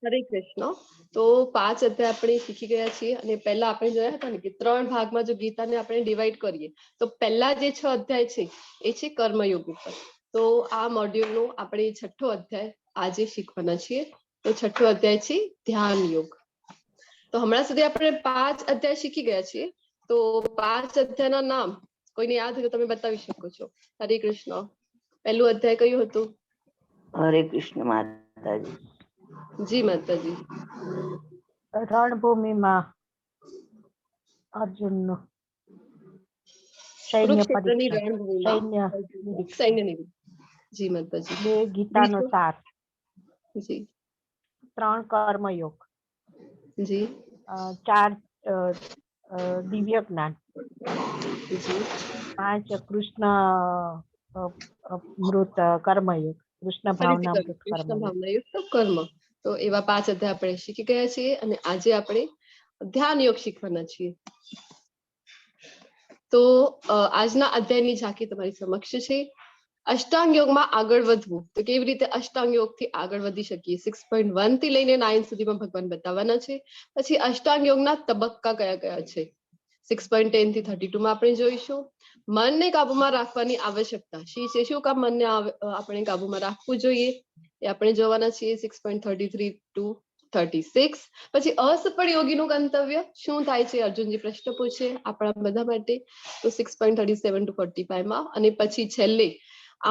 હરે કૃષ્ણ. તો 5 અધ્યાય આપણે શીખી ગયા છીએ અને પહેલા આપણે જોયા હતા ને કે 3 ભાગમાં જો ગીતાને આપણે ડિવાઈડ કરીએ તો પહેલા જે 6 અધ્યાય છે એ છે કર્મયોગ ઉપર. તો આ મોડ્યુલનો આપણે 6થો અધ્યાય આજે શીખવાના છીએ. તો 6થો અધ્યાય છે ધ્યાન યોગ. તો હમણાં સુધી આપણે 5 અધ્યાય શીખી ગયા છીએ. તો 5 અધ્યાયના નામ કોઈને યાદ હોય તો તમે બતાવી શકો છો. હરે કૃષ્ણ. પહેલું અધ્યાય કયું હતું? હરે કૃષ્ણ માતાજી. જી માતાજી. રણભૂમિમાં અર્જુનનું સૈન્ય કુરુક્ષેત્રની પરીક્ષા, રણભૂમિમાં સૈન્ય નિરીક્ષણ. જી માતાજી. 2 ગીતાનો સાર, જી 3 કર્મયોગ, જી 4 દિવ્ય જ્ઞાન, જી 5 કૃષ્ણ મૃત કર્મયોગ, કૃષ્ણ ભાવના મૃત કૃષ્ણ કર્મયોગ. ભાવનાયુક્ત કર્મ. તો એવા 5 અધ્યાય આપણે શીખી ગયા છીએ અને આજે આપણે ધ્યાન યોગ શીખવાના છીએ. તો આજના અધ્યાયની ઝાંખી તમારી સમક્ષ છે. અષ્ટાંગ યોગમાં આગળ વધવું. તો કેવી રીતે અષ્ટાંગ યોગથી આગળ વધી શકીએ 6.1 થી લઈને 9 સુધીમાં ભગવાન બતાવવાના છે. પછી અષ્ટાંગ યોગના તબક્કા કયા કયા છે 6.10 થી 32 માં આપણે જોઈશું. મનને કાબુમાં રાખવાની આવશ્યકતા શી છે, શું કામ મનને આપણે કાબુમાં રાખવું જોઈએ એ આપણે જોવાના છીએ 6.33 to 36. પછી અસફળ યોગીનું ગંતવ્ય શું થાય છે, અર્જુનજી પ્રશ્ન પૂછે આપણા બધા માટે. તો 6.37 to 45 માં. અને પછી છેલ્લે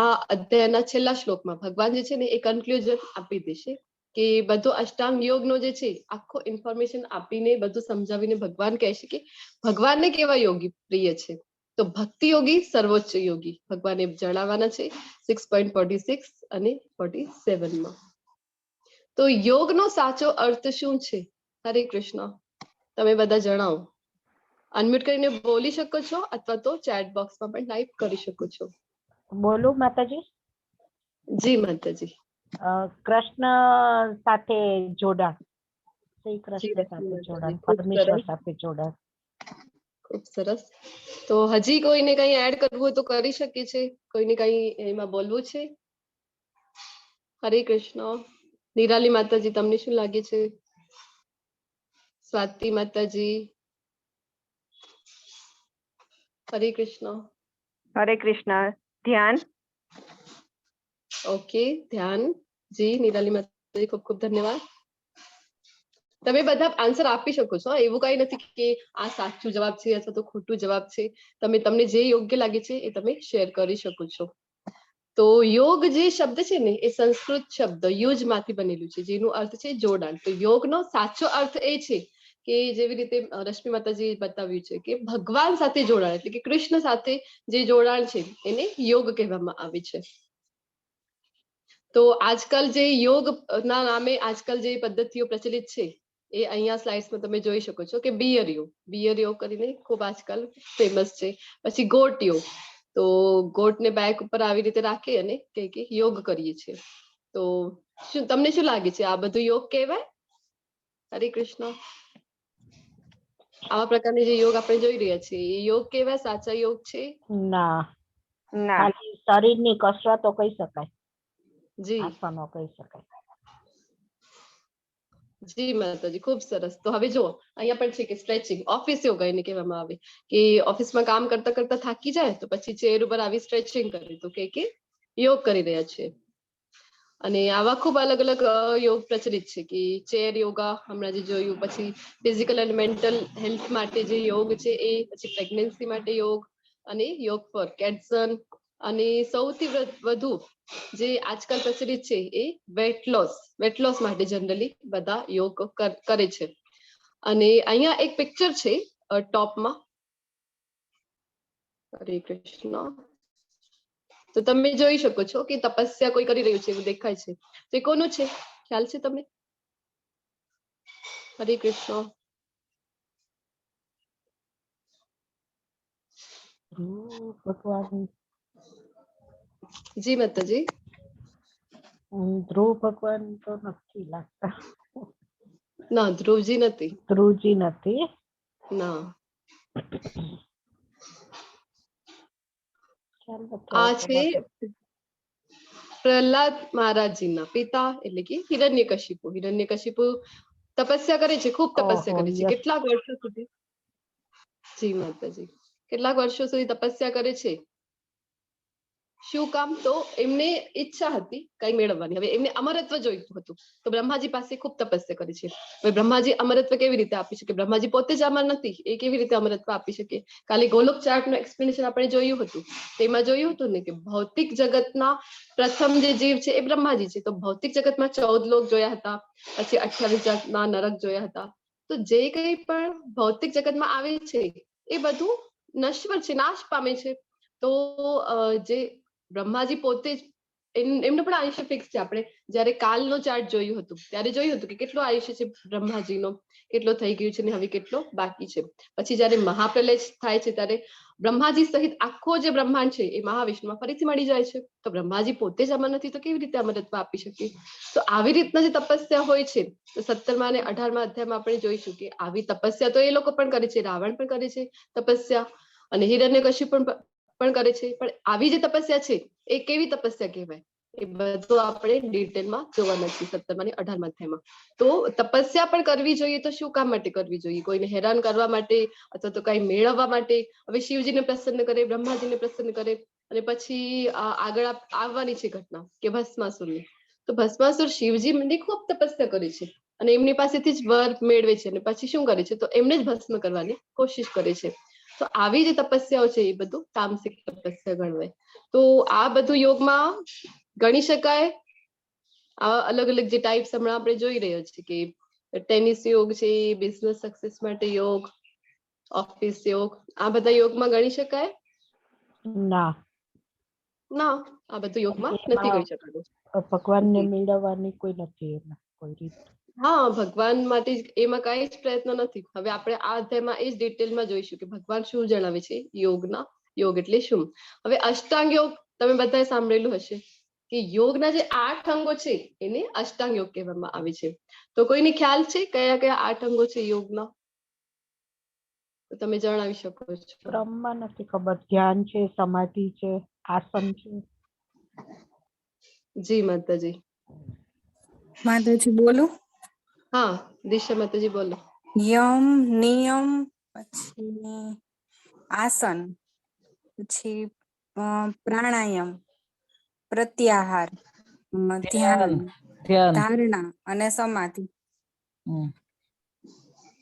આ અધ્યાયના છેલ્લા શ્લોકમાં ભગવાન જે છે ને એ કન્ક્લુઝન આપી દેશે કે બધો અષ્ટાંગ યોગનો જે છે આખો ઇન્ફોર્મેશન આપીને બધું સમજાવીને ભગવાન કહેશે કે ભગવાનને કેવા યોગી પ્રિય છે. તો ભક્તિ યોગી સર્વોચ્ચ યોગી ભગવાન એ જણાવવાના છે 6.46 અને 47 માં. તો યોગનો સાચો અર્થ શું છે? હરે કૃષ્ણ. તમે બધા જણાવો. અનમ્યુટ કરીને બોલી શકો છો અથવા તો ચેટ બોક્સમાં પણ ટાઈપ કરી શકો છો. બોલું માતાજી? જી માતાજી. કૃષ્ણ સાથે જોડાણ, શ્રી જી કૃષ્ણ સાથે માતાજી. જોડાણ, ખૂબ પરમેશ્વર સરસ. સાથે જોડાણ. ખૂબ સરસ. તો હજી કોઈને કઈ એડ કરવું હોય તો કરી શકે છે. કોઈને કઈ એમાં બોલવું છે? હરે કૃષ્ણ. નિરાલી માતાજી તમને શું લાગે છે? સ્વાતિ માતાજી. હરે કૃષ્ણ. હરે કૃષ્ણ. ધ્યાન. ઓકે ધ્યાન. જી નિરાલી માતાજી ખૂબ ખૂબ ધન્યવાદ. તમે બધા આન્સર આપી શકો છો. એવું કઈ નથી કે આ સાચું જવાબ છે અથવા તો ખોટું જવાબ છે. તમને જે યોગ્ય લાગે છે એ તમે શેર કરી શકો છો. તો યોગ જે શબ્દ છે ને એ સંસ્કૃત શબ્દ યુજ માંથી બનેલું છે જેનો અર્થ છે જોડાણ. તો યોગનો સાચો અર્થ એ છે કે જેવી રીતે રશ્મિ માતાજી બતાવ્યું છે કે ભગવાન સાથે જોડાણ એટલે કે કૃષ્ણ સાથે જે જોડાણ છે એને યોગ કહેવામાં આવે છે. તો આજકાલ જે યોગ ના નામે આજકાલ જે પદ્ધતિઓ પ્રચલિત છે એ અહીંયા સ્લાઇડ્સમાં તમે જોઈ શકો છો કે બિયર યોગ કરીને ખૂબ આજકાલ ફેમસ છે. પછી ગોટ યોગ. તો ગોટને બેક ઉપર આવી રીતે રાખી અને કે યોગ કરીએ છીએ. તો તમને શું લાગે છે આ બધું યોગ કહેવાય? હરે કૃષ્ણ. આવા પ્રકારની જે યોગ આપણે જોઈ રહ્યા છીએ એ યોગ કહેવાય? સાચા યોગ છે? ના, ના. ખાલી શરીરની કસરતો કહી શકાય, જી આસનો કહી શકાય. જી માતાજી ખૂબ સરસ. તો હવે જો અહીંયા પણ છે કે સ્ટ્રેચિંગ ઓફિસ યોગ એને કહેવામાં આવે કે ઓફિસમાં કામ કરતા કરતા થાકી જાય તો પછી ચેર ઉપર આવી સ્ટ્રેચિંગ કરે તો કે યોગ કરી રહ્યા છે. અને આવા ખૂબ અલગ અલગ યોગ પ્રચલિત છે કે ચેર યોગા હમણાં જે જોયું. પછી ફિઝિકલ અને મેન્ટલ હેલ્થ માટે જે યોગ છે એ, પછી પ્રેગ્નન્સી માટે યોગ અને યોગ ફોર કેન્સર. અને સૌથી વધુ જે આજકાલ પ્રચલિત છે એ વેટ લોસ માટે જનરલી બધા યોગ કરે છે. અને અહીંયા એક પિક્ચર છે ટોપમાં. હરે કૃષ્ણ. તો તમે જોઈ શકો છો કે તપસ્યા કોઈ કરી રહ્યું છે એવું દેખાય છે. તો એ કોનું છે ખ્યાલ છે તમને? હરે કૃષ્ણ. ભગવાન જી માતાજી. ધ્રુવ ભગવાન તો નથી લાગતા. ના, ધ્રુવજી નથી. ધ્રુવજી નથી. ના. ખ્યાલ નથી આ આવતો છે મને. પ્રહલાદ મહારાજજીના પિતા એટલે કે હિરણ્યકશિપુ તપસ્યા કરે છે, ખૂબ તપસ્યા ઓહો, કરે છે. yes. કેટલાક વર્ષો સુધી? જી માતાજી, કેટલાક વર્ષો સુધી તપસ્યા કરે છે. શું કામ? તો એમને ઈચ્છા હતી કઈ મેળવવાની. હવે એમને અમરત્વ જોઈતું હતું, તો બ્રહ્માજી પાસે ખૂબ તપસ્યા કરી છે. હવે બ્રહ્માજી અમરત્વ કેવી રીતે આપી શકે? બ્રહ્માજી પોતે જ અમર નથી, એ કેવી રીતે અમરત્વ આપી શકે? કાલે ગોલોક ચાર્ટ નું એક્સપ્લેનેશન આપણે જોયું હતું, તેમાં જોયું હતું ને કે ભૌતિક જગતના પ્રથમ જે જીવ છે એ બ્રહ્માજી છે. તો ભૌતિક જગતમાં 14 લોક જોયા હતા, પછી 28 જાતના નરક જોયા હતા. તો જે કંઈ પણ ભૌતિક જગતમાં આવે છે એ બધું નશ્વર છે, નાશ પામે છે. તો જે બ્રહ્માજી પોતે જ એમનું પણ આયુષ્ય ફિક્સ છે. આપણે જયારે કાલનો ચાર્ટ જોયું હતું ત્યારે જોયું હતું કે કેટલું આયુષ્ય છે બ્રહ્માજીનો, કેટલો થઈ ગયું છે ને હવે કેટલો બાકી છે. પછી જયારે મહાપ્રલય થાય છે ત્યારે બ્રહ્માજી સહિત આખો જે બ્રહ્માંડ છે એ મહાવિષ્ણુમાં ફરીથી મળી જાય છે. તો બ્રહ્માજી પોતે જ અમર નથી તો કેવી રીતે અમરત્વ આપી શકે? તો આવી રીતના જે તપસ્યા હોય છે, તો 17મા અને 18મા અધ્યાયમાં આપણે જોઈશું કે આવી તપસ્યા તો એ લોકો પણ કરે છે, રાવણ પણ કરે છે તપસ્યા, અને હિરણ્યકશિપુ પણ કરે છે. પણ આવી જે તપસ્યા છે એ કેવી તપસ્યા કહેવાય એ બધું આપણે ડિટેલમાં જોવાના છે 17મા અને 18મા અધ્યાયમાં. તો તપસ્યા પણ કરવી જોઈએ, તો શું કામ માટે કરવી જોઈએ? કોઈને હેરાન કરવા માટે અથવા તો કઈ મેળવવા માટે? હવે શિવજીને પ્રસન્ન કરે, બ્રહ્માજીને પ્રસન્ન કરે, અને પછી આગળ આવવાની છે ઘટના કે ભસ્માસુરની. તો ભસ્માસુર શિવજી મને ખૂબ તપસ્યા કરે છે અને એમની પાસેથી જ વર મેળવે છે, અને પછી શું કરે છે તો એમને જ ભસ્મ કરવાની કોશિશ કરે છે. તો આવી જે તપસ્યાઓ છે એ બધું તામસિક તપસ્યા ગણવાય. તો આ બધું યોગમાં ગણી શકાય. આ અલગ અલગ જે ટાઈપ્સ હમણાં આપણે જોઈ રહ્યા છીએ કે ટેનિસ યોગ છે, બિઝનેસ સક્સેસ માટે યોગ, ઓફિસ યોગ, આ બધા યોગમાં ગણી શકાય? ના, ના, આ બધું યોગમાં નથી એમાં ગણી શકાતું. ભગવાનને મેળવવાની કોઈ નથી, એમાં કોઈ રીત. હા, ભગવાન માટે એમાં કઈ જ પ્રયત્ન નથી. હવે આપણે આ અધ્યાયમાં એ જ ડિટેલમાં જોઈશું કે ભગવાન શું જણાવે છે યોગના. યોગ એટલે શું? હવે અષ્ટાંગ યોગ તમે બધાએ સાંભળેલું હશે કે યોગના જે 8 અંગો છે એને અષ્ટાંગ યોગ કહેવામાં આવે છે. તો કોઈને ખ્યાલ છે કયા કયા 8 અંગો છે યોગના? તો તમે જણાવી શકો છો. ક્રમમાં નથી ખબર. ધ્યાન છે, સમાધિ છે, આસન છે. જી માતાજી. માતાજી બોલો. હા, દિશા માતાજી બોલો. યમ, નિયમ, પછી આસન, પછી પ્રાણાયામ, પ્રત્યાહાર, ધ્યાન, ધારણા અને સમાધિ.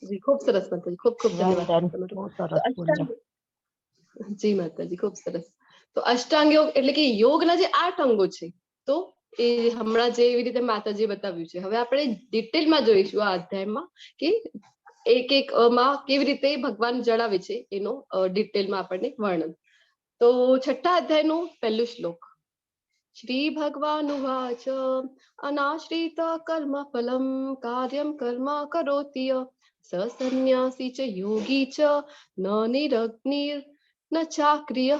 જી ખૂબ સરસ માતાજી, ખૂબ ખૂબ ધન્યવાદ તમારો. બહુ તો સરસ અષ્ટાંગ, બોલ્યા. જી માતાજી ખૂબ સરસ. તો અષ્ટાંગ યોગ એટલે કે યોગના જે 8 અંગો છે, તો એ હમણાં જે એવી રીતે માતાજી બતાવ્યું છે, હવે આપણે ડિટેલમાં જોઈશું આ અધ્યાયમાં કે એક એક માં કેવી રીતે ભગવાન જણાવે છે એનો ડિટેલમાં આપણને વર્ણન. તો 6થા અધ્યાયનો પહેલો શ્લોક. શ્રી ભગવાનુવાચ અનાશ્રિત કર્મ ફલમ કાર્યમ કર્મ કરોતિ સન્ન્યાસી ચ યોગી ચ ન નિરગ્નિર ન ચાક્રિય.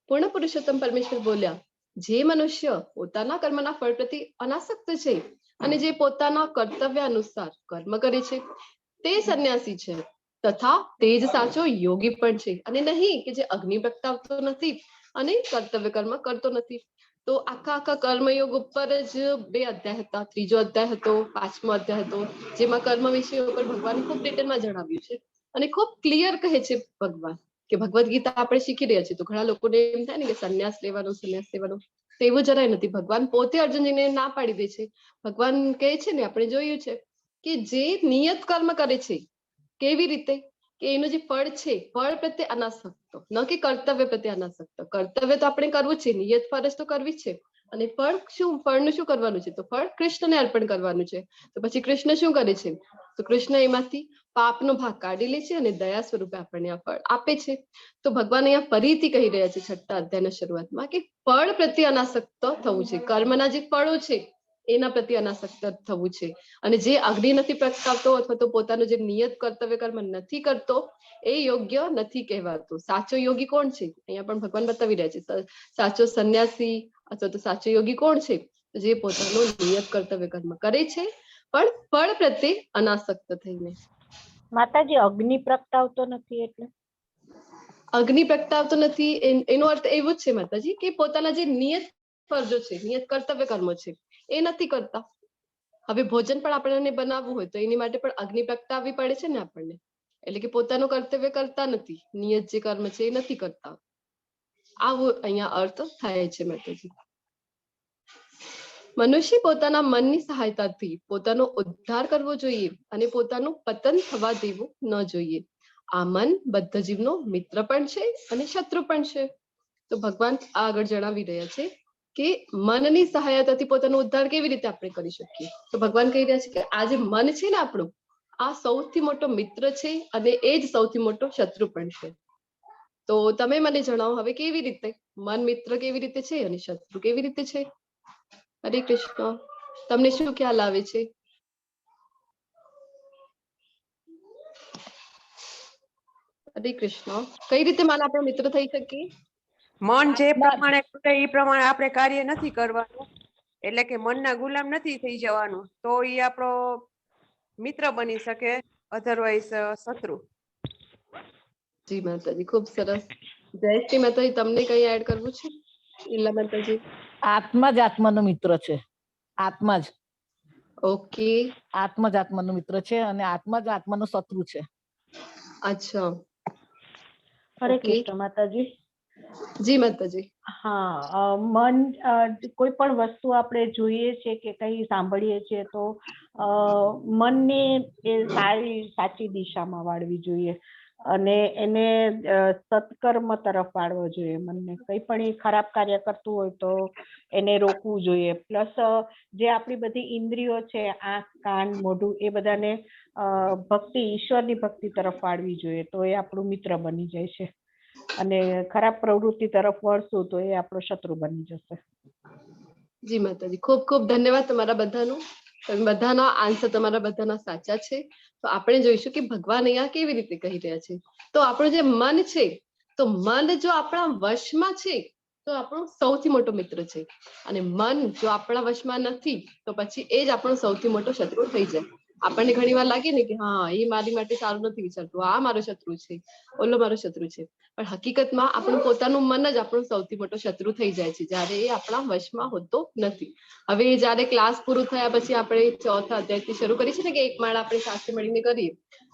પૂર્ણ પુરુષોત્તમ પરમેશ્વર બોલ્યા, જે મનુષ્ય પોતાના કર્મના ફળ પ્રતિ અનાસક્ત છે અને જે પોતાના કર્તવ્ય અનુસાર કર્મ કરે છે તે સંન્યાસી છે, તથા તે જ સાચો યોગી પણ છે, અને નહીં કે જે અગ્નિ પ્રગટાવતો નથી અને કર્તવ્ય કર્મ કરતો નથી. તો આખા કર્મયોગ ઉપર જ 2 અધ્યાય હતા. 3જો અધ્યાય હતો, 5મો અધ્યાય હતો, જેમાં કર્મ વિષય ઉપર ભગવાન ખૂબ ડિટેલમાં જણાવ્યું છે અને ખૂબ ક્લિયર કહે છે ભગવાન કે ભગવદ ગીતા આપણે શીખી રહ્યા છીએ. તો ઘણા લોકોને એમ થાય ને કે સંન્યાસ લેવાનો, તેવું જરાય નથી. ભગવાન પોતે અર્જુનજીને ના પાડી દે છે. ભગવાન કહે છે ને, આપણે જોયું છે કે જે નિયત કર્મ કરે છે, કેવી રીતે કે એનું જે ફળ છે, ફળ પ્રત્યે અનાસક્ત, ન કે કર્તવ્ય પ્રત્યે અનાસક્ત. કર્તવ્ય તો આપણે કરવું છે, નિયત ફરજ તો કરવી જ છે, અને ફળનું શું કરવાનું છે? તો ફળ કૃષ્ણને અર્પણ કરવાનું છે. તો પછી કૃષ્ણ શું કરે છે? તો કૃષ્ણ એમાંથી પાપનો ભાગ કાઢી લે છે અને દયા સ્વરૂપે આપણને આ ફળ આપે છે. તો ભગવાન અહીંયા ફરીથી કહી રહ્યા છે 6થા અધ્યાયના શરૂઆતમાં કે ફળ પ્રત્યે અનાસક્ત થવું છે. કર્મના જે ફળો છે એના પ્રત્યે અનાસક્ત થવું છે. અને જે અગ્નિ નથી પ્રગટાવતો અથવા તો પોતાનું જે નિયત કર્તવ્ય કર્મ નથી કરતો એ યોગ્ય નથી કહેવાતો. સાચો યોગી કોણ છે? અહીંયા પણ ભગવાન બતાવી રહ્યા છે. સાચો સંન્યાસી અથવા તો સાચો યોગી કોણ છે? જે પોતાનું નિયત કર્તવ્ય કર્મ કરે છે પણ ફળ પ્રત્યે અનાસક્ત થઈને. માતાજી, અગ્નિ પ્રગટાવતો નથી એટલે? અગ્નિ પ્રગટાવતો નથી એનો અર્થ એવો જ છે માતાજી કે પોતાના જે નિયત ફરજો છે, નિયત કર્તવ્ય કર્મો છે, એ નથી કરતા. હવે ભોજન પણ આપણને બનાવવું હોય તો એની માટે પણ અગ્નિ પ્રગટાવવી પડે છે ને આપણને, એટલે કે પોતાનું કર્તવ્ય કરતા નથી, નિયત જે કર્મ છે એ નથી કરતા. આવો અહીંયા અર્થ થાય છે માતાજી. મનુષ્ય પોતાના મનની સહાયતાથી પોતાનો ઉદ્ધાર કરવો જોઈએ અને પોતાનું પતન થવા દેવું ન જોઈએ. આ મન બધા જીવનો મિત્ર પણ છે અને શત્રુ પણ છે. તો ભગવાન આગળ જણાવી રહ્યા છે કે મનની સહાયતાથી પોતાનો ઉદ્ધાર કેવી રીતે આપણે કરી શકીએ. તો ભગવાન કહી રહ્યા છે કે આ જે મન છે ને આપણું, આ સૌથી મોટો મિત્ર છે અને એ જ સૌથી મોટો શત્રુ પણ છે. તો તમે મને જણાવો હવે કેવી રીતે મન મિત્ર કેવી રીતે છે અને શત્રુ કેવી રીતે છે. હરે કૃષ્ણ. તમને શું ખ્યાલ આવે છે? હરે કૃષ્ણ. કઈ રીતે મન આપણો મિત્ર થઈ શકે? મન જે પ્રમાણે કરે એ પ્રમાણે આપણે કાર્ય નથી કરવાનું, એટલે કે મનના ગુલામ નથી થઈ જવાનું, તો એ આપણો મિત્ર બની શકે, અધરવાઇઝ શત્રુ. જી માતાજી, ખૂબ સરસ. જયશ્રી માતાજી, તમને કઈ એડ કરવું છે? ઈલા માતાજી. આત્મા જ આત્માનો મિત્ર છે. આત્મા જ ઓકે. આત્મા જ આત્માનો મિત્ર છે અને આત્મા જ આત્માનો શત્રુ છે. અચ્છા. હરે ઓકે. કૃષ્ણ માતાજી. જી માતાજી. હા, મન કોઈ પણ વસ્તુ આપણે જોઈએ છે કે કઈ સાંભળીએ છીએ તો મનને એ સાચી દિશામાં વાળવી જોઈએ અને એને સત્કર્મ તરફ વાળવો જોઈએ. મનને કઈ પણ એ ખરાબ કાર્ય કરતું હોય તો એને રોકવું જોઈએ. પ્લસ જે આપણી બધી ઇન્દ્રિયો છે, આંખ, કાન, મોઢું, એ બધાને ભક્તિ, ઈશ્વરની ભક્તિ તરફ વાળવી જોઈએ, તો એ આપણું મિત્ર બની જાય છે. અને ખરાબ પ્રવૃત્તિ તરફ વળશું તો એ આપણો શત્રુ બની જશે. જી માતાજી, ખૂબ ખૂબ ધન્યવાદ તમારા બધાનો. બધાના આન્સર તમારા બધાના સાચા છે. તો આપણે જોઈશું કે ભગવાન અહીંયા કેવી રીતે કહી રહ્યા છે. તો આપણું જે મન છે, તો મન જો આપણા વશમાં છે તો આપણો સૌથી મોટો મિત્ર છે, અને મન જો આપણા વશમાં નથી તો પછી એ જ આપણો સૌથી મોટો શત્રુ થઈ જાય. આપણને ઘણી વાર લાગે ને કે હા, એ મારી માટે સારું નથી વિચારતું, આ મારો શત્રુ છે, ઓલો મારો શત્રુ છે, પણ હકીકતમાં આપણું પોતાનું મન જ આપણો સૌથી મોટો શત્રુ થઈ જાય છે, જ્યારે એ આપણા વશમાં હોતો નથી. હવે જયારે ક્લાસ પૂરું થયા પછી આપણે ચોથા અધ્યાયથી શરૂ કરીએ છીએ ને કે એક માળા આપણે સાથે મળીને કરીએ,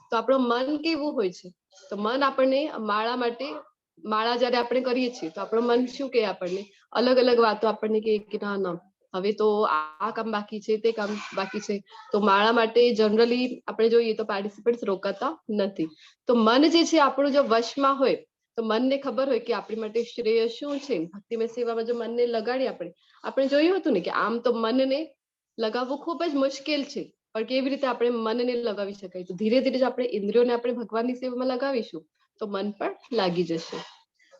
તો આપણું મન કેવું હોય છે? તો મન આપણને માળા જયારે આપણે કરીએ છીએ તો આપણું મન શું કહે આપણને? અલગ અલગ વાતો આપણને કે ના ના, હવે તો આ કામ બાકી છે, તે કામ બાકી છે. તો માળા માટે જનરલી આપણે જોઈએ તો પાર્ટિસિપેટ્સ રોકાતા નથી. તો મન જે છે આપણું જો વશમાં હોય તો મનને ખબર હોય કે આપણી માટે શ્રેય શું છે. ભક્તિમય સેવામાં જો મનને લગાડી આપણે જોયું હતું ને કે આમ તો મનને લગાવવું ખૂબ જ મુશ્કેલ છે, પણ કેવી રીતે આપણે મનને લગાવી શકાય? તો ધીરે ધીરે જો આપણે ઇન્દ્રિયોને આપણે ભગવાનની સેવામાં લગાવીશું તો મન પણ લાગી જશે.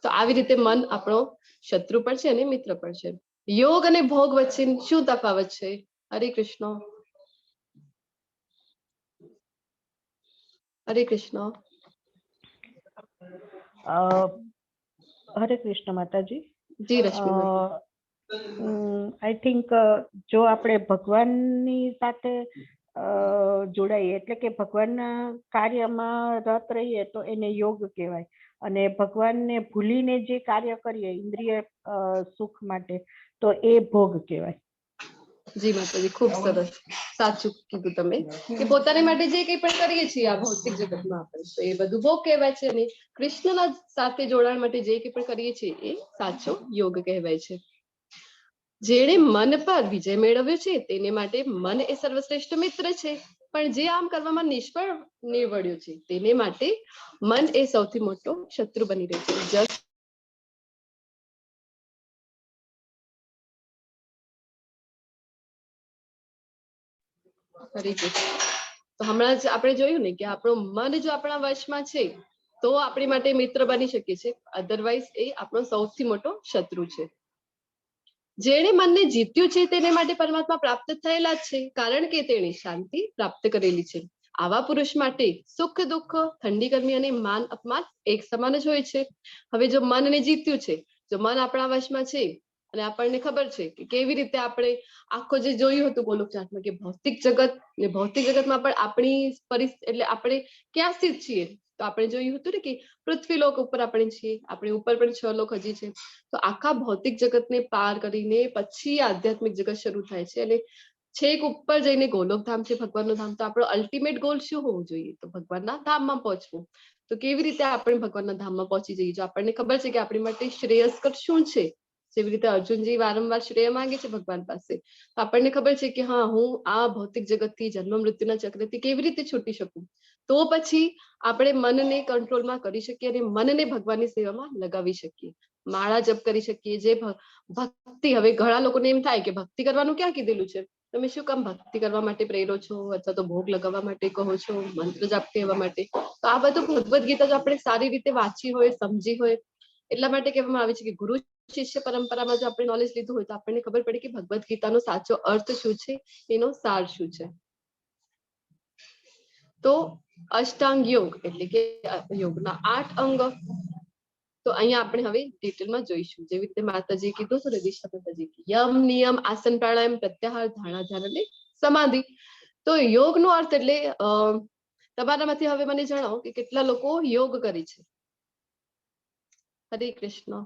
તો આવી રીતે મન આપણો શત્રુ પણ છે અને મિત્ર પણ છે. યોગ અને ભોગ વચ્ચે શું તફાવત છે? હરે કૃષ્ણ. હરે કૃષ્ણ. હરે કૃષ્ણ માતાજી. જી રશ્મિ. આઈ થિંક જો આપણે ભગવાનની સાથે જોડાઈએ, એટલે કે ભગવાનના કાર્યમાં રત રહીએ તો એને યોગ કહેવાય, અને ભગવાનને ભૂલીને જે કાર્ય કરીએ ઇન્દ્રિય સુખ માટે તો એ ભોગ કહેવાય. જી માતાજી, ખૂબ સરસ, સાચું કીધું તમે કે પોતાની માટે જે કંઈ પણ કરીએ છીએ આ ભૌતિક જગતમાં આપણે, તો એ બધું ભોગ કહેવાય છે, અને કૃષ્ણના સાથે જોડાણ માટે જે કંઈ પણ કરીએ છીએ એ સાચો યોગ કહેવાય છે. જેણે મન પર વિજય મેળવ્યો છે તેને માટે મન એ સર્વશ્રેષ્ઠ મિત્ર છે, પણ જે આમ કરવામાં નિષ્ફળ નીવડ્યો છે તેને માટે મન એ સૌથી મોટો શત્રુ બની રહ્યો છે. તો હમણાં જ આપણે જોયું ને કે આપણું મન જો આપણા વશમાં છે તો આપણી માટે મિત્ર બની શકે છે, અધરવાઇઝ એ આપણો સૌથી મોટો શત્રુ છે. જેણે મનને જીત્યું છે તેને માટે પરમાત્મા પ્રાપ્ત થયેલા જ છે, કારણ કે તેણે શાંતિ પ્રાપ્ત કરેલી છે. આવા પુરુષ માટે સુખ દુઃખ, ઠંડી ગરમી અને માન અપમાન એક સમાન જ હોય છે. હવે જો મનને જીત્યું છે, જો મન આપણા વશમાં છે અને આપણને ખબર છે કે કેવી રીતે આપણે આખો જે જોયું હતું ગોલોકચાર્ટમાં કે ભૌતિક જગત ને ભૌતિક જગતમાં પણ આપણી પરિસ્થિતિ એટલે આપણે ક્યાં સ્થિત છીએ, તો તો આપણે જોયું હતું ને કે પૃથ્વીલોક ઉપર આપણે છીએ, આપણે ઉપર પણ 6 લોક હજી છે. તો આખા ભૌતિક જગતને પાર કરીને પછી આધ્યાત્મિક જગત શરૂ થાય છે અને છેક ઉપર જઈને ગોલોકધામ છે ભગવાનનું ધામ. તો આપણો અલ્ટિમેટ ગોલ શું હોવું જોઈએ? તો ભગવાનના ધામમાં પહોંચવું. તો કેવી રીતે આપણે ભગવાનના ધામમાં પહોંચી જઈએ? જો આપણને ખબર છે કે આપણી માટે શ્રેયસ્કર શું છે, જેવી રીતે અર્જુનજી વારંવાર શ્રેય માંગે છે ભગવાન પાસે, તો આપણને ખબર છે કે હા, હું આ ભૌતિક જગતથી જન્મ મૃત્યુના ચક્રથી કેવી રીતે છૂટી શકું, તો પછી આપણે મનને કંટ્રોલમાં કરી શકીએ અને મનને ભગવાનની સેવામાં લગાવી શકીએ. માળા જપ કરી શકીએ. જે ભક્તિ, હવે ઘણા લોકોને એમ થાય કે ભક્તિ કરવાનું ક્યાં કીધેલું છે, તમે શું કામ ભક્તિ કરવા માટે પ્રેરો છો અથવા તો ભોગ લગાવવા માટે કહો છો, મંત્ર જાપ કહેવા માટે? તો આ બધું ભગવદ્ ગીતા જો આપણે સારી રીતે વાંચી હોય, સમજી હોય, એટલા માટે કહેવામાં આવે છે કે ગુરુ શિષ્ય પરંપરામાં જો આપણે નોલેજ લીધું હોય તો આપણને ખબર પડે કે ભગવદ્ ગીતાનો સાચો અર્થ શું છે, એનો સાર શું છે. તો અષ્ટાંગ યોગ એટલે કે યોગના 8 અંગ. તો અહીંયા આપણે હવે ડિટેલમાં જોઈશું. જેવી રીતે માતાજી કીધું હતું ને, દિશા માતાજી, યમ નિયમ આસન પ્રાણાયામ પ્રત્યાહાર ધારણા ધ્યાન અને સમાધિ. તો યોગનો અર્થ એટલે તમારામાંથી હવે મને જણાવો કે કેટલા લોકો યોગ કરે છે? હરે કૃષ્ણ.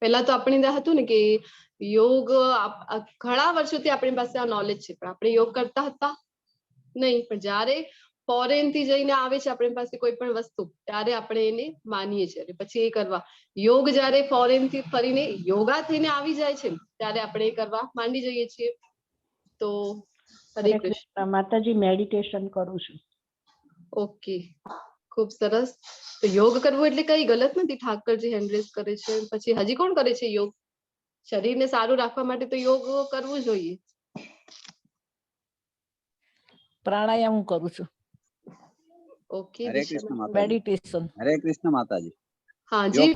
પહેલા તો આપણે ત્યાં હતું ને કે યોગ ઘણા વર્ષોથી આપણી પાસે આ નોલેજ છે, પણ આપણે યોગ કરતા હતા નહીં. પણ જ્યારે ફોરેન થી જઈને આવે છે આપણી પાસે કોઈ પણ વસ્તુ, ત્યારે આપણે એને માનીએ છીએ અને પછી એ કરવા. યોગ જ્યારે ફોરેન થી ફરીને યોગા થઈને આવી જાય છે, ત્યારે આપણે એ કરવા માંડી જઈએ છીએ. તો હરે કૃષ્ણ. માતાજી, મેડિટેશન કરું છું. ઓકે, ખૂબ સરસ. તો યોગ કરવું એટલે કઈ ગલત નથી. ઠાકરજી હેન્ડરેસ કરે છે, પછી હજી કોણ કરે છે યોગ? શરીરને સારું રાખવા માટે તો યોગ કરવું જોઈએ. પ્રાણાયામ હું કરું છું. ઓકે, હરે કૃષ્ણ માતાજી. મેડિટેશન. હરે કૃષ્ણ માતાજી. હા યોગ જી,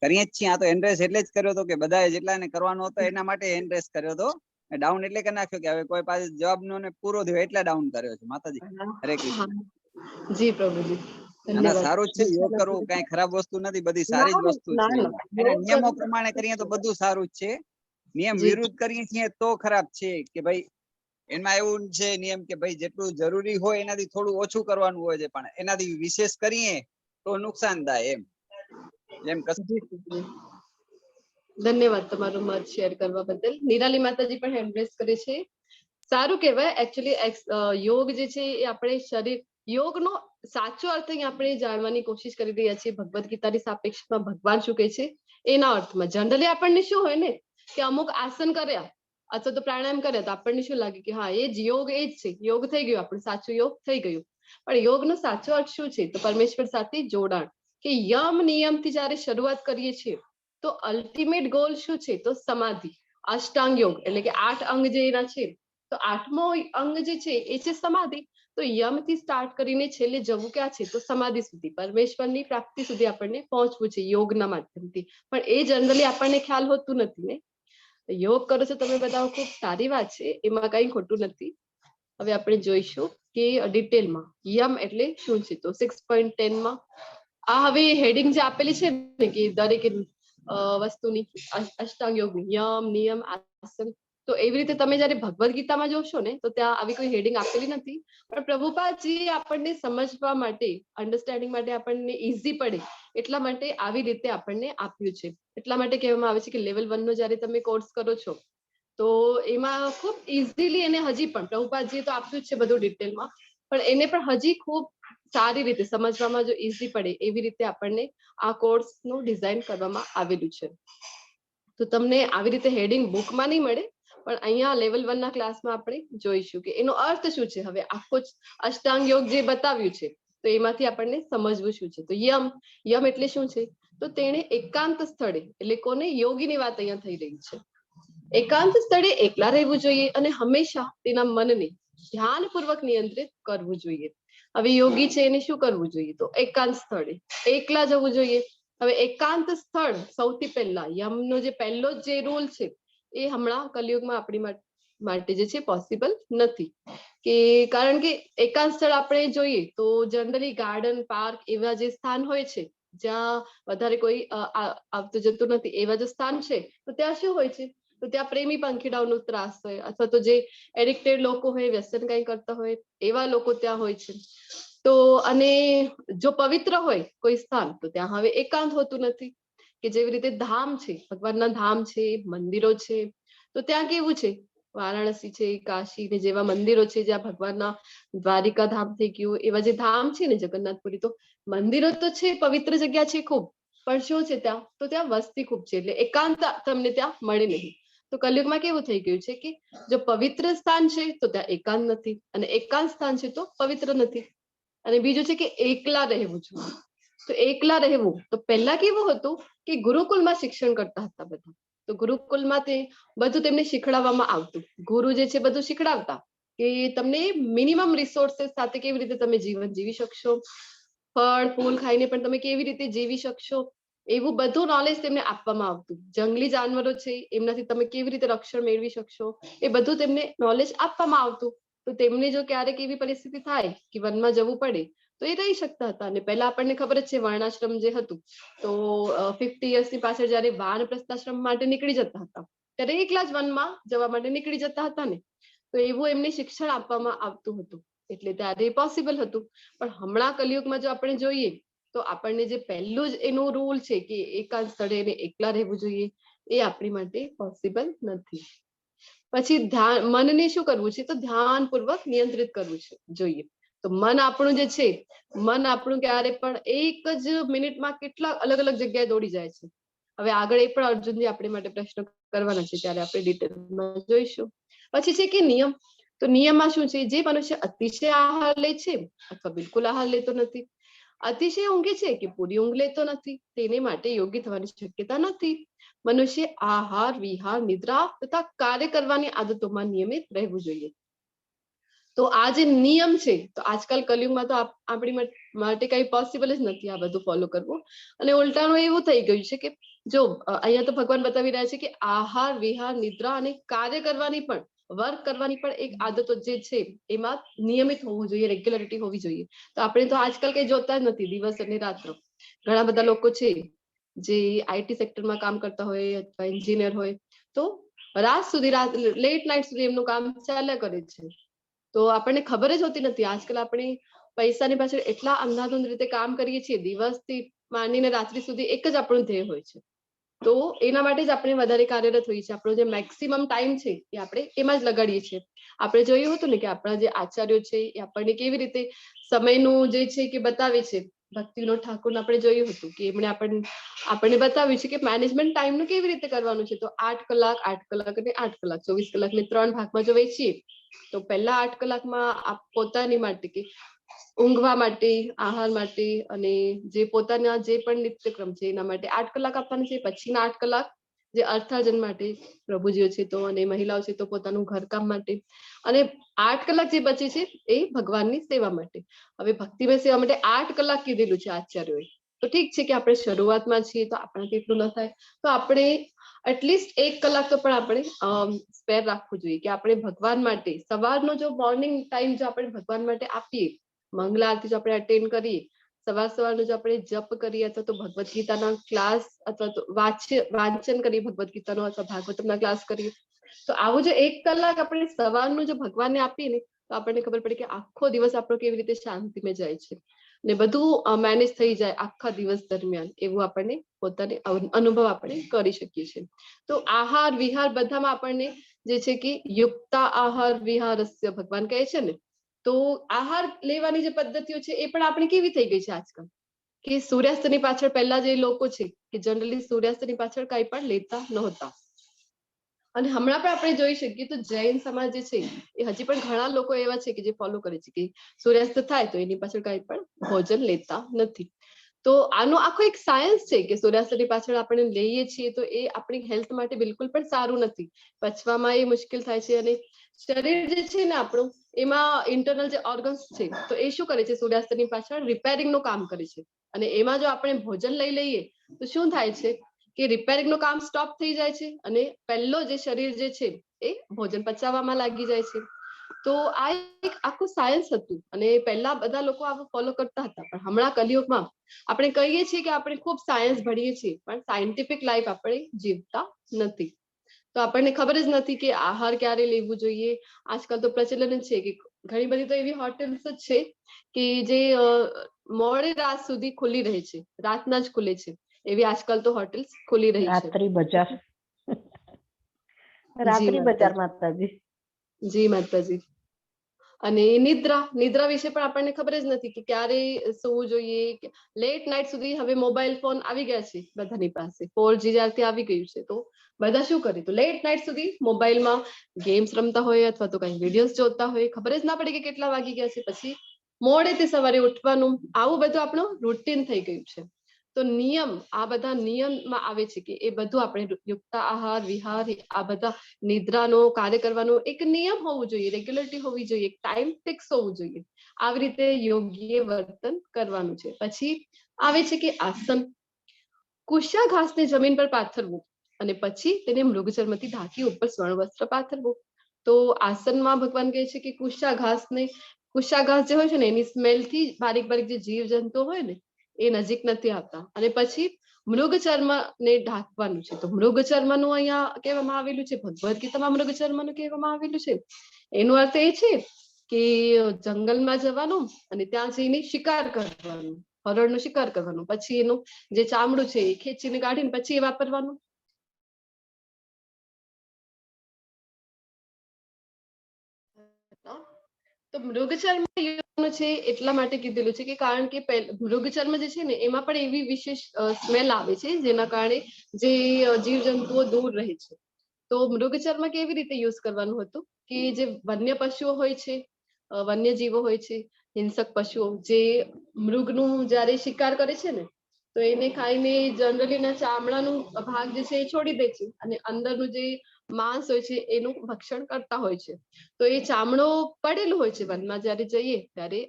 કરીએ જ છીએ. આ તો એન્ડ્રેસ એટલે જ કર્યો હતો કે બધા જેટલાને કરવાનો હતો એના માટે એન્ડ્રેસ કર્યો હતો. ડાઉન એટલે કરી નાખ્યો કે હવે કોઈ પાસે જવાબ નો ને પૂરો થયો એટલે ડાઉન કર્યો છે. માતાજી હરે કૃષ્ણ. જી પ્રભુજી, ના, સારું જ છે. યોગ કરવું કઈ ખરાબ વસ્તુ નથી, બધી સારી જ વસ્તુ છે. એના નિયમો પ્રમાણે કરીએ તો બધું સારું જ છે. નિયમ વિરુદ્ધ કરીએ છીએ તો ખરાબ છે. કે ભાઈ એમાં એવું છે નિયમ કે ભાઈ જેટલું જરૂરી હોય એનાથી થોડું ઓછું કરવાનું હોય છે, પણ એનાથી વિશેષ કરીએ તો નુકસાન થાય. એમ ધન્યવાદ તમારું મત શેર કરવા બદલ. નિરાલી માતાજી પણ હેન્ડરેસ કરે છે. સારું કહેવાય. એકચ્યુઅલી યોગ જે છે એ આપણે શરીર, યોગનો સાચો અર્થ અહીં આપણે જાણવાની કોશિશ કરી રહ્યા છીએ. ભગવદ્ ગીતાની સાપેક્ષમાં ભગવાન શું કહે છે એના અર્થમાં. જનરલી આપણને શું હોય ને કે અમુક આસન કર્યા અથવા તો પ્રાણાયામ કર્યા તો આપણને શું લાગે કે હા, એ જ યોગ, એ જ છે યોગ, થઈ ગયું આપણું સાચું યોગ થઈ ગયું. પણ યોગનો સાચો અર્થ શું છે? તો પરમેશ્વર સાથે જોડાણ. કે યમ નિયમથી જ્યારે શરૂઆત કરીએ છીએ તો અલ્ટિમેટ ગોલ શું છે? તો સમાધિ. અષ્ટાંગ યોગ એટલે કે 8 અંગ જે એના છે, તો 8મો અંગ જે છે એ છે સમાધિ. તો યમથી સ્ટાર્ટ કરીને છેલ્લે જવું ક્યાં છે? તો સમાધિ સુધી, પરમેશ્વરની પ્રાપ્તિ સુધી આપણને પહોંચવું છે યોગના માધ્યમથી. પણ એ જનરલી આપણને ખ્યાલ હોતું નથી ને. યોગ કરો છો તમે બધા, ખૂબ સારી વાત છે, એમાં કઈ ખોટું નથી. હવે આપણે જોઈશું કે ડિટેલમાં યમ એટલે શું છે. તો 6.10માં આ હવે હેડિંગ જે આપેલી છે ને કે દરેક વસ્તુની અષ્ટાંગ યોગ, યમ નિયમ આસન, તો એવી રીતે તમે જયારે ભગવદ્ ગીતામાં જોશો ને તો ત્યાં આવી કોઈ હેડિંગ આપેલી નથી. પણ પ્રભુપાદજી આપણને સમજવા માટે, અન્ડરસ્ટેન્ડિંગ માટે, આપણને ઈઝી પડે એટલા માટે આવી રીતે આપણને આપ્યું છે. એટલા માટે કહેવામાં આવે છે કે લેવલ 1 નો જયારે તમે કોર્સ કરો છો તો એમાં ખૂબ ઈઝીલી એને હજી પણ પ્રભુપાદજીએ તો આપ્યું જ છે બધું ડિટેલમાં, પણ એને પણ હજી ખૂબ સારી રીતે સમજવામાં જો ઈઝી પડે એવી રીતે આપણને આ કોર્સનું ડિઝાઇન કરવામાં આવેલું છે. તો તમને આવી રીતે હેડિંગ બુકમાં નહીં મળે, પણ અહીંયા લેવલ 1 ના ક્લાસમાં આપણે જોઈશું કે એનો અર્થ શું છે. હવે આખો જ અષ્ટાંગ યોગ જે બતાવ્યું છે તો એમાંથી આપણને સમજવું શું છે. તો યમ એટલે શું છે? તો તેણે એકાંત સ્થળે, એટલે કોને? યોગીની વાત અહીંયા થઈ રહી છે. એકાંત સ્થળે એકલા રહેવું જોઈએ અને હંમેશા તેના મનને ધ્યાનપૂર્વક નિયંત્રિત કરવું જોઈએ. હવે યોગી છે એને શું કરવું જોઈએ? તો એકાંત સ્થળે એકલા જવું જોઈએ. હવે એકાંત સ્થળ સૌથી પહેલા યમનો જે પહેલો જ જે રૂલ છે એ હમણાં કલયુગમાં આપણી માટે જે છે પોસિબલ નથી. કે કારણ કે એકાંત સ્થળ આપણે જોઈએ તો જનરલી ગાર્ડન, પાર્ક એવા જે સ્થાન હોય છે જ્યાં વધારે કોઈ આવતું જતું નથી, એવા જો સ્થાન છે તો ત્યાં શું હોય છે? તો ત્યાં પ્રેમી પંખીડાઓનો ત્રાસ હોય, અથવા તો જે એડિક્ટેડ લોકો હોય, વ્યસન કઈ કરતા હોય એવા લોકો ત્યાં હોય છે. તો અને જો પવિત્ર હોય કોઈ સ્થાન તો ત્યાં હવે એકાંત હોતું નથી, કે જેવી રીતે ધામ છે, ભગવાનના ધામ છે, મંદિરો છે, તો ત્યાં કેવું છે, વારાણસી છે, કાશી ને જેવા મંદિરો છે, જ્યાં ભગવાનના દ્વારિકા ધામ થઈ ગયું, એવા જે ધામ છે ને જગન્નાથપુરી, તો મંદિરો તો છે, પવિત્ર જગ્યા છે ખૂબ, પણ શું છે ત્યાં, તો ત્યાં વસ્તી ખૂબ છે, એટલે એકાંત તમને ત્યાં મળે નહીં. તો કલયુગમાં કેવું થઈ ગયું છે કે જો પવિત્ર સ્થાન છે તો ત્યાં એકાંત નથી, અને એકાંત સ્થાન છે તો પવિત્ર નથી. અને બીજું છે કે એકલા રહેવું જોઈએ. તો એકલા રહેવું, તો પહેલા કેવું હતું કે ગુરુકુળમાં શિક્ષણ કરતા હતા બધા, તો ગુરુકુળમાં તે બધું તેમને શીખડાવવામાં આવતું, ગુરુ જે છે બધું શીખડાવતા કે તમને મિનિમમ રિસોર્સિસ સાથે કેવી રીતે તમે જીવન જીવી શકશો, ફળ ફૂલ ખાઈને પણ તમે કેવી રીતે જીવી શકશો, એવું બધું નોલેજ તેમને આપવામાં આવતું. જંગલી જાનવરો છે એમનાથી તમે કેવી રીતે રક્ષણ મેળવી શકશો, એ બધું તેમને નોલેજ આપવામાં આવતું. તો તેમને જો ક્યારેક એવી પરિસ્થિતિ થાય કે વનમાં જવું પડે તો એ રહી શકતા હતા. અને પહેલા આપણને ખબર જ છે વર્ણાશ્રમ જે હતું, તો 50 યર્સની પાછળ જયારે વાનપ્રસ્થાશ્રમ માટે નીકળી જતા હતા ત્યારે એકલા જ વનમાં જવા માટે નીકળી જતા હતા ને, તો એવું એમને શિક્ષણ આપવામાં આવતું હતું, એટલે ત્યારે પોસિબલ હતું. પણ હમણાં કલયુગમાં જો આપણે જોઈએ તો આપણને જે પહેલું જ એનું રૂલ છે કે એકાંત સ્થળે એને એકલા રહેવું જોઈએ, એ આપણી માટે પોસિબલ નથી. પછી ધ્યાન, મનને શું કરવું છે, તો ધ્યાનપૂર્વક નિયંત્રિત કરવું છે જોઈએ. તો મન આપણું જે છે, મન આપણું ક્યારે પણ એક જ મિનિટમાં કેટલા અલગ અલગ જગ્યાએ દોડી જાય છે. હવે આગળ એ પણ અર્જુનજી આપણી માટે પ્રશ્ન કરવાના છે, ત્યારે આપણે ડિટેલમાં જોઈશું. પછી છે કે નિયમ. તો નિયમમાં શું છે, જે મનુષ્ય અતિશય આહાર લે છે અથવા બિલકુલ આહાર લેતો નથી, અતિશય ઊંઘે છે કે પૂરી ઊંઘ લેતો નથી, તેને માટે યોગી થવાની શક્યતા નથી. મનુષ્ય આહાર, વિહાર, નિદ્રા તથા કાર્ય કરવાની આદતોમાં નિયમિત રહેવું જોઈએ. તો આ જે નિયમ છે, તો આજકાલ કલયુગમાં તો આપણી માટે કઈ પોસિબલ જ નથી આ બધું ફોલો કરવું. અને ઉલટાનું એવું થઈ ગયું છે કે જો અહીંયા તો ભગવાન બતાવી રહ્યા છે કે આહાર, વિહાર, નિદ્રા અને કાર્ય કરવાની પણ, વર્ક કરવાની પણ એક આદતો જે છે એમાં નિયમિત હોવું જોઈએ, રેગ્યુલરિટી હોવી જોઈએ. તો આપણે તો આજકાલ કઈ જોતા જ નથી, દિવસ અને રાત્ર. ઘણા બધા લોકો છે જે આઈટી સેક્ટરમાં કામ કરતા હોય અથવા એન્જિનિયર હોય, તો રાત સુધી, લેટ નાઇટ સુધી એમનું કામ ચાલ્યા કરે છે. તો આપણને ખબર જ હોતી નથી. આજકાલ આપણે પૈસાની પાછળ એટલા અંધાધૂંધ રીતે કામ કરીએ છીએ, દિવસથી માંડીને રાત્રિ સુધી એક જ આપણું ધ્યેય હોય છે. તો એના માટે જ આપણે વધારે કાર્યરત હોઈએ છીએ. આપણો જે મેક્સિમમ ટાઈમ છે એ આપણે એમાં જ લગાડીએ છીએ. આપણે જોયું હતું ને કે આપણા જે આચાર્યો છે એ આપણને કેવી રીતે સમયનું જે છે કે બતાવે છે. ભક્તિવિનોદ ઠાકોર આપણે જોયું હતું કે એમણે આપણને બતાવ્યું છે કે મેનેજમેન્ટ ટાઈમનું કેવી રીતે કરવાનું છે. તો 8 કલાક 8 કલાક અને 8 કલાક, 24 કલાકને 3 ભાગમાં જો વેચીએ તો પહેલા 8 કલાકમાં પોતાની માટે કે ઊંઘવા માટે, આહાર માટે અને જે પોતાના જે પણ નિત્યક્રમ છે એના માટે 8 કલાક આપવાના છે. પછીના 8 કલાક જે અર્થાર્જન માટે પ્રભુજીઓ છે તો, અને મહિલાઓ છે તો પોતાનું ઘરકામ માટે, અને 8 કલાક જે બચે છે એ ભગવાનની સેવા માટે. હવે ભક્તિમય સેવા માટે 8 કલાક કીધેલું છે આચાર્યોએ. તો ઠીક છે કે આપણે શરૂઆતમાં છીએ તો આપણાથી એટલું ન થાય, તો આપણે એટલીસ્ટ 1 કલાક તો પણ આપણે સ્પેર રાખવું જોઈએ કે આપણે ભગવાન માટે સવારનો જો મોર્નિંગ ટાઈમ જો આપણે ભગવાન માટે આપીએ, મંગલા આરતી જો આપણે અટેન્ડ કરીએ, સવારનું જો આપણે જપ કરીએ, અથવા તો ભગવદ્ ગીતાના ક્લાસ અથવા તો વાંચન કરીએ ભગવદ્ ગીતાનો, અથવા ભાગવતમના ક્લાસ કરીએ, તો આવું જો 1 કલાક આપણે સવારનું જો ભગવાનને આપીએ ને, તો આપણને ખબર પડે કે આખો દિવસ આપણો કેવી રીતે શાંતિમાં જાય છે ને બધું મેનેજ થઈ જાય આખા દિવસ દરમિયાન, એવું આપણને પોતાને અનુભવ આપણે કરી શકીએ છીએ. તો આહાર વિહાર બધામાં આપણને જે છે કે યુક્તા આહાર વિહારસ્ય ભગવાન કહે છે ને, તો આહાર લેવાની જે પદ્ધતિઓ છે એ પણ આપણી કેવી થઈ ગઈ છે આજકાલ, કે સૂર્યાસ્તની પાછળ પહેલા જે લોકો છે કે જનરલી સૂર્યાસ્તની પાછળ કઈ પણ લેતા નહોતા. અને હમણાં પણ આપણે જોઈ શકીએ તો જૈન સમાજ જે છે એ હજી પણ ઘણા લોકો એવા છે કે જે ફોલો કરે છે કે સૂર્યાસ્ત થાય તો એની પાછળ કઈ પણ ભોજન લેતા નથી. તો આનો આખો એક સાયન્સ છે કે સૂર્યાસ્તની પાછળ આપણે લઈએ છીએ તો એ આપણી હેલ્થ માટે બિલકુલ પણ સારું નથી, પચવામાં એ મુશ્કેલ થાય છે. અને શરીર જે છે ને આપણું, એમાં ઇન્ટરનલ જે ઓર્ગન્સ છે તો એ શું કરે છે, સૂર્યાસ્તની પાછળ રિપેરિંગ નું કામ કરે છે. અને એમાં જો આપણે ભોજન લઈ લઈએ તો શું થાય છે કે રિપેરિંગ નું કામ સ્ટોપ થઈ જાય છે, અને પહેલો જે શરીર જે છે એ ભોજન પચાવવામાં લાગી જાય છે. તો આ એક આખું સાયન્સ હતું, અને પહેલા બધા લોકો આવું ફોલો કરતા હતા. પણ હમણાં કલયુગમાં આપણે કહીએ છીએ કે આપણે ખૂબ સાયન્સ ભણીએ છીએ, પણ સાયન્ટિફિક લાઈફ આપણે જીવતા નથી. તો આપણને ખબર જ નથી કે આહાર ક્યારે લેવું જોઈએ. આજકાલ તો પ્રચલન જ છે કે ઘણી બધી તો એવી હોટેલ્સ જ છે કે જે મોડી રાત સુધી ખુલ્લી રહે છે, રાતના જ ખુલે છે. એવી આજકાલ તો હોટેલ્સ ખુલી રહી છે. રાત્રિ બજાર રાત્રિ બજાર માતાજી. જી માતાજી. અને નિદ્રા વિશે પણ આપણને ખબર જ નથી કે ક્યારે સૂવું જોઈએ. લેટ નાઇટ સુધી હવે મોબાઈલ ફોન આવી ગયા છે બધાની પાસે. 4G જ્યારથી આવી ગયું છે તો બધા શું કરે, તો લેટ નાઇટ સુધી મોબાઈલમાં ગેમ્સ રમતા હોય અથવા તો કઈ વિડીયોઝ જોતા હોય, ખબર જ ના પડે કે કેટલા વાગી ગયા છે. પછી મોડેથી સવારે ઉઠવાનું, આવું બધું આપણું રૂટીન થઈ ગયું છે. તો નિયમ, આ બધા નિયમમાં આવે છે કે એ બધું આપણે યુક્ત આહાર વિહાર, આ બધા નિદ્રાનો, કાર્ય કરવાનો એક નિયમ હોવું જોઈએ, રેગ્યુલરિટી હોવી જોઈએ, એક ટાઈમ ફિક્સ હોવું જોઈએ. આવી રીતે યોગ્ય વર્તન કરવાનું છે. પછી આવે છે કે આસન. કુશા ઘાસને જમીન પર પાથરવું અને પછી તેને મૃગચર્મથી ઢાંકી ઉપર સ્વર્ણ વસ્ત્ર પાથરવું. તો આસનમાં ભગવાન કહે છે કે કુશા ઘાસ જે હોય છે ને એની સ્મેલથી બારીક બારીક જે જીવ જંતુ હોય ને એ નજીક નથી આવતા. અને પછી મૃગચર્મને ઢાંકવાનું છે. તો મૃગચર્મનું અહીંયા કહેવામાં આવેલું છે, ભગવદ્ ગીતામાં મૃગચર્મનું કહેવામાં આવેલું છે. એનો અર્થ એ છે કે જંગલમાં જવાનું અને ત્યાં જઈને શિકાર કરવાનું, હરણનો શિકાર કરવાનો. પછી એનું જે ચામડું છે એ ખેંચીને કાઢીને પછી એ વાપરવાનું. તો મૃગચર્મ છે એટલા માટે કીધેલું છે કે કારણ કે મૃગચર્મ જે છે ને એમાં પણ એવી વિશેષ સ્મેલ આવે છે જેના કારણે જે જીવજંતુઓ દૂર રહે છે. તો મૃગચર્મ કેવી રીતે યુઝ કરવાનું હતું કે જે વન્ય પશુઓ હોય છે, વન્યજીવો હોય છે, હિંસક પશુઓ જે મૃગનું જયારે શિકાર કરે છે ને તો એને ખાઈને જનરલી ના ચામડાનું ભાગ જે છે એ છોડી દે છે અને અંદરનું જે માંસ હોય છે એનું ભક્ષણ કરતા હોય છે. તો એ ચામડો પડેલું હોય છે વનમાં જયારે જઈએ ત્યારે,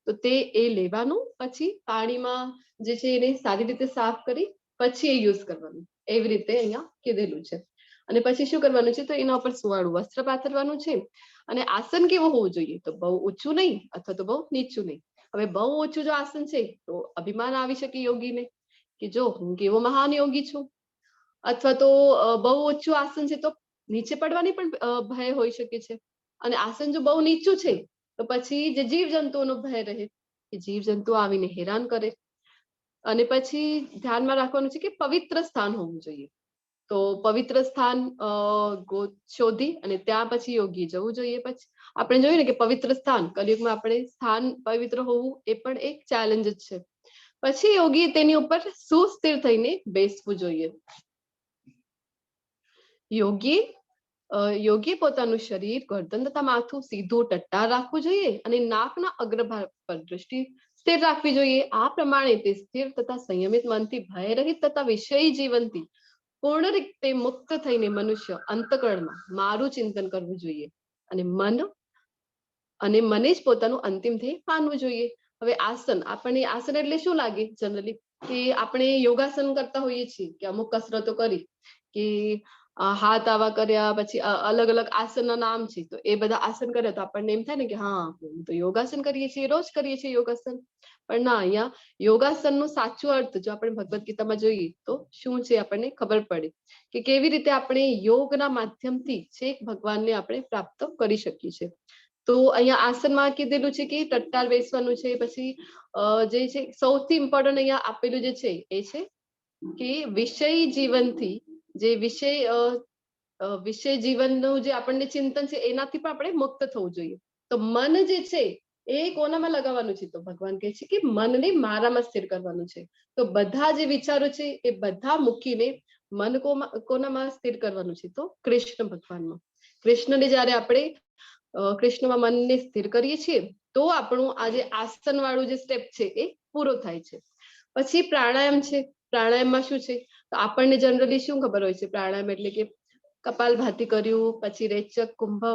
તો તે એ લેવાનું, પછી પાણીમાં જે છે એને સારી રીતે સાફ કરી પછી એ યુઝ કરવાનું. એવી રીતે અહીંયા કીધેલું છે. અને પછી શું કરવાનું છે, તો એના ઉપર સુવાળું વસ્ત્ર પાથરવાનું છે. અને આસન કેવું હોવું જોઈએ, તો બહુ ઊંચું નહીં અથવા તો બહુ નીચું નહીં. હવે બહુ ઊંચું જો આસન છે તો અભિમાન આવી શકે યોગીને કે જો હું કેવો મહાન યોગી છું, અથવા તો બહુ ઊંચું આસન છે તો નીચે પડવાની પણ ભય હોઈ શકે છે. અને આસન જો બહુ નીચું છે તો પછી જે જીવજંતુઓનો ભય રહે કે જીવજંતુ આવીને હેરાન કરે. અને પછી ધ્યાનમાં રાખવાનું છે કે પવિત્ર સ્થાન હોવું જોઈએ. તો પવિત્ર સ્થાન શોધી અને ત્યાં પછી યોગી જવું જોઈએ. પછી આપણે જોયું ને કે પવિત્ર સ્થાન કલયુગમાં આપણે સ્થાન પવિત્ર હોવું એ પણ એક ચેલેન્જ જ છે. પછી યોગી તેની ઉપર સુસ્થિર થઈને બેસવું જોઈએ. યોગી પોતાનું શરીર, ગરદન તથા માથું સીધું ટટ્ટાર રાખવું જોઈએ અને નાકના અગ્રભાગ પર દ્રષ્ટિ સ્થિર રાખવી જોઈએ. આ પ્રમાણે તે સ્થિર તથા સંયમિત મનથી ભયરહિત તથા વિષયી જીવનથી પૂર્ણ રીતે મુક્ત થઈને મનુષ્ય અંતકરણમાં મારું ચિંતન કરવું જોઈએ અને મને જ પોતાનું અંતિમ ધ્યેય માનવું જોઈએ. હવે આસન, આપણને આસન એટલે શું લાગે જનરલી કે આપણે યોગાસન કરતા હોઈએ છીએ કે અમુક કસરતો કરી કે હાથ આવા કર્યા, પછી અલગ અલગ આસનના નામ છે તો એ બધા આસન કર્યા તો આપણને એમ થાય ને કે હા તો યોગાસન કરીએ છીએ, રોજ કરીએ છીએ યોગાસન. પણ ના, અહીંયા યોગાસનનું સાચું અર્થ જો આપણે ભગવદ્ ગીતામાં જોઈએ તો શું છે આપણને ખબર પડે કે કેવી રીતે આપણે યોગના માધ્યમથી છેક ભગવાનને આપણે પ્રાપ્ત કરી શકીએ છીએ. તો અહીંયા આસનમાં કીધેલું છે કે ટટ્ટાર બેસવાનું છે. પછી જે છે સૌથી ઇમ્પોર્ટન્ટ અહીંયા આપેલું જે છે એ છે કે વિષય જીવનથી, જે વિષય જીવનનું જે આપણને ચિંતન છે એનાથી પણ આપણે મુક્ત થવું જોઈએ. તો મન જે છે એ કોનામાં લગાવવાનું છે, તો ભગવાન કહે છે કે મનને મારામાં સ્થિર કરવાનું છે. તો બધા જે વિચારો છે એ બધા મૂકીને મન કોનામાં સ્થિર કરવાનું છે, તો કૃષ્ણ ભગવાનમાં. કૃષ્ણને જયારે આપણે કૃષ્ણમાં મનને સ્થિર કરીએ છીએ તો આપણું આ જે આસન વાળું જે સ્ટેપ છે એ પૂરો થાય છે. પછી પ્રાણાયામ છે. પ્રાણાયામમાં શું છે, તો આપણને જનરલી શું ખબર હોય છે, પ્રાણાયામ એટલે કે કપાલભાતિ કર્યું, પછી રેચક કુંભ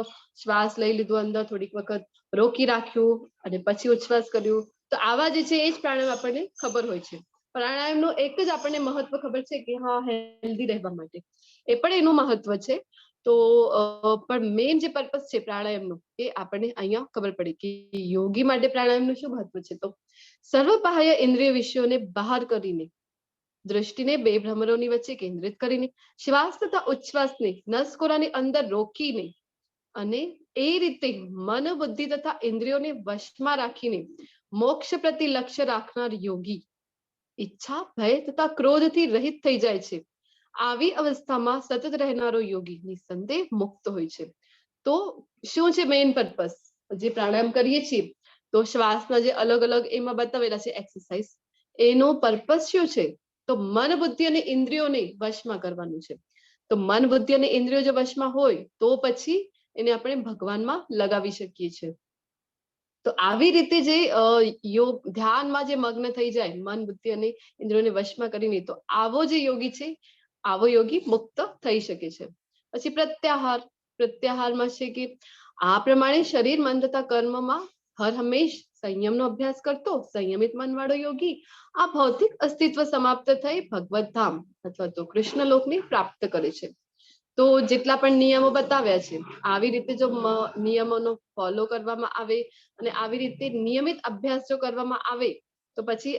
શ્વાસ લઈ લીધું અંદર, થોડીક વખત રોકી રાખ્યું અને પછી ઉચ્છ્વાસ કર્યું. તો આવા જે છે એ જ પ્રાણાયામ આપણને ખબર હોય છે. પ્રાણાયામનું એક જ આપણને મહત્વ ખબર છે કે હા હેલ્ધી રહેવા માટે, એ પણ એનું મહત્વ છે. તો પણ મેઇન જે પર્પસ છે પ્રાણાયામનું એ આપણને અહીંયા ખબર પડી કે યોગી માટે પ્રાણાયામનું શું મહત્વ છે. તો સર્વબાહ્ય ઇન્દ્રિય વિષયોને બહાર કરીને દ્રષ્ટિને બે ભ્રમરોની વચ્ચે કેન્દ્રિત કરીને શ્વાસ તથા ઉચ્છ્વાસને નસકોરાની અંદર રોકીને અને એ રીતે મન બુદ્ધિ તથા ઇન્દ્રિયોને વશમાં રાખીને મોક્ષ પ્રતિ લક્ષ્ય રાખનાર યોગી ઈચ્છા ભય તથા ક્રોધથી રહિત થઈ જાય છે. આવી અવસ્થામાં સતત રહેનારો યોગી નિસંદેહ મુક્ત હોય છે. તો શું છે મેઇન પર્પસ? જે પ્રાણાયામ કરીએ છીએ તો શ્વાસના જે અલગ અલગ એમાં બતાવેલા છે એક્સરસાઇઝ, એનો પર્પસ શું છે? તો મન બુદ્ધિ અને ઇન્દ્રિયોને વશમાં કરવાનું છે. તો મન બુદ્ધિ અને ઇન્દ્રિયો જો વશમાં હોય તો પછી એને આપણે ભગવાનમાં લગાવી શકીએ છીએ. તો આવી રીતે જે યોગ ધ્યાનમાં જે મગ્ન થઈ જાય મન બુદ્ધિ અને ઇન્દ્રિયોને વશમાં કરીને, તો આવો જે યોગી છે આવો યોગી મુક્ત થઈ શકે છે. પછી પ્રત્યાહાર. પ્રત્યાહારમાં છે કે આ પ્રમાણે શરીર મન તથા કર્મમાં હર હંમેશ સંયમનો અભ્યાસ કરતો સંયમિત મનવાળો યોગી આ ભૌતિક અસ્તિત્વ સમાપ્ત થઈ ભગવત ધામ અથવા તો કૃષ્ણ લોકને પ્રાપ્ત કરે છે. તો જેટલા પણ નિયમો બતાવ્યા છે આવી રીતે જો નિયમોનો ફોલો કરવામાં આવે અને આવી રીતે નિયમિત અભ્યાસ જો કરવામાં આવે તો પછી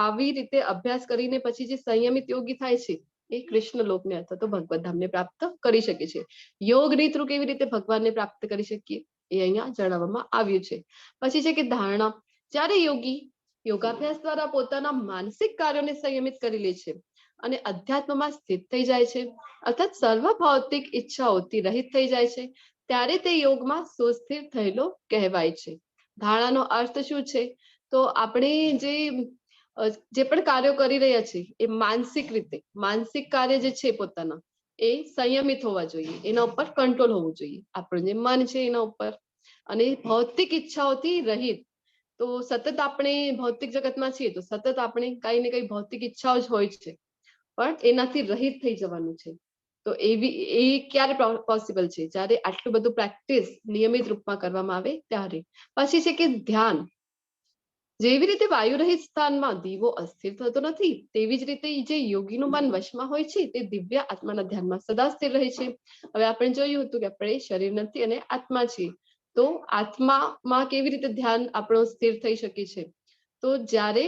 આવી રીતે અભ્યાસ કરીને પછી જે સંયમિત યોગી થાય છે એ કૃષ્ણ લોકને અથવા તો ભગવત ધામને પ્રાપ્ત કરી શકે છે. યોગની થ્રુ કેવી રીતે ભગવાનને પ્રાપ્ત કરી શકીએ એ અહીંયા જણાવવામાં આવ્યું છે. પછી છે કે ધારણા. જ્યારે યોગી યોગાભ્યાસ દ્વારા પોતાના માનસિક કાર્યોને સંયમિત કરી લે છે અને અધ્યાત્મમાં સ્થિત થઈ જાય છે અર્થાત સર્વ ભૌતિક ઈચ્છાઓથી રહિત થઈ જાય છે, ત્યારે તે યોગમાં સુસ્થિર થયેલો કહેવાય છે. ધારણાનો અર્થ શું છે? તો આપણે જે પણ કાર્યો કરી રહ્યા છે એ માનસિક કાર્ય જે છે પોતાના એ સંયમિત હોવા જોઈએ, એના ઉપર કંટ્રોલ હોવું જોઈએ, આપણું જે મન છે એના ઉપર. અને ભૌતિક ઈચ્છાઓથી રહિત. તો સતત આપણે ભૌતિક જગતમાં છીએ તો સતત આપણે કઈ ને કઈ ભૌતિક ઈચ્છાઓ જ હોય છે, પણ એનાથી રહિત થઈ જવાનું છે. તો એ ક્યારે પોસિબલ છે? જ્યારે આટલું બધું પ્રેક્ટિસ નિયમિત રૂપમાં કરવામાં આવે ત્યારે. પછી છે કે ધ્યાન. જેવી રીતે વાયુ રહિત સ્થાનમાં દીવો અસ્થિર થતો નથી, તેવી જ રીતે જે યોગીનું મન વશમાં હોય છે તે દિવ્ય આત્માના ધ્યાનમાં સદા સ્થિર રહે છે. હવે આપણે જોયું હતું કે આપણે શરીર નથી અને આત્મા છીએ. તો આત્મામાં કેવી રીતે ધ્યાન આપણું સ્થિર થઈ શકે છે? તો જ્યારે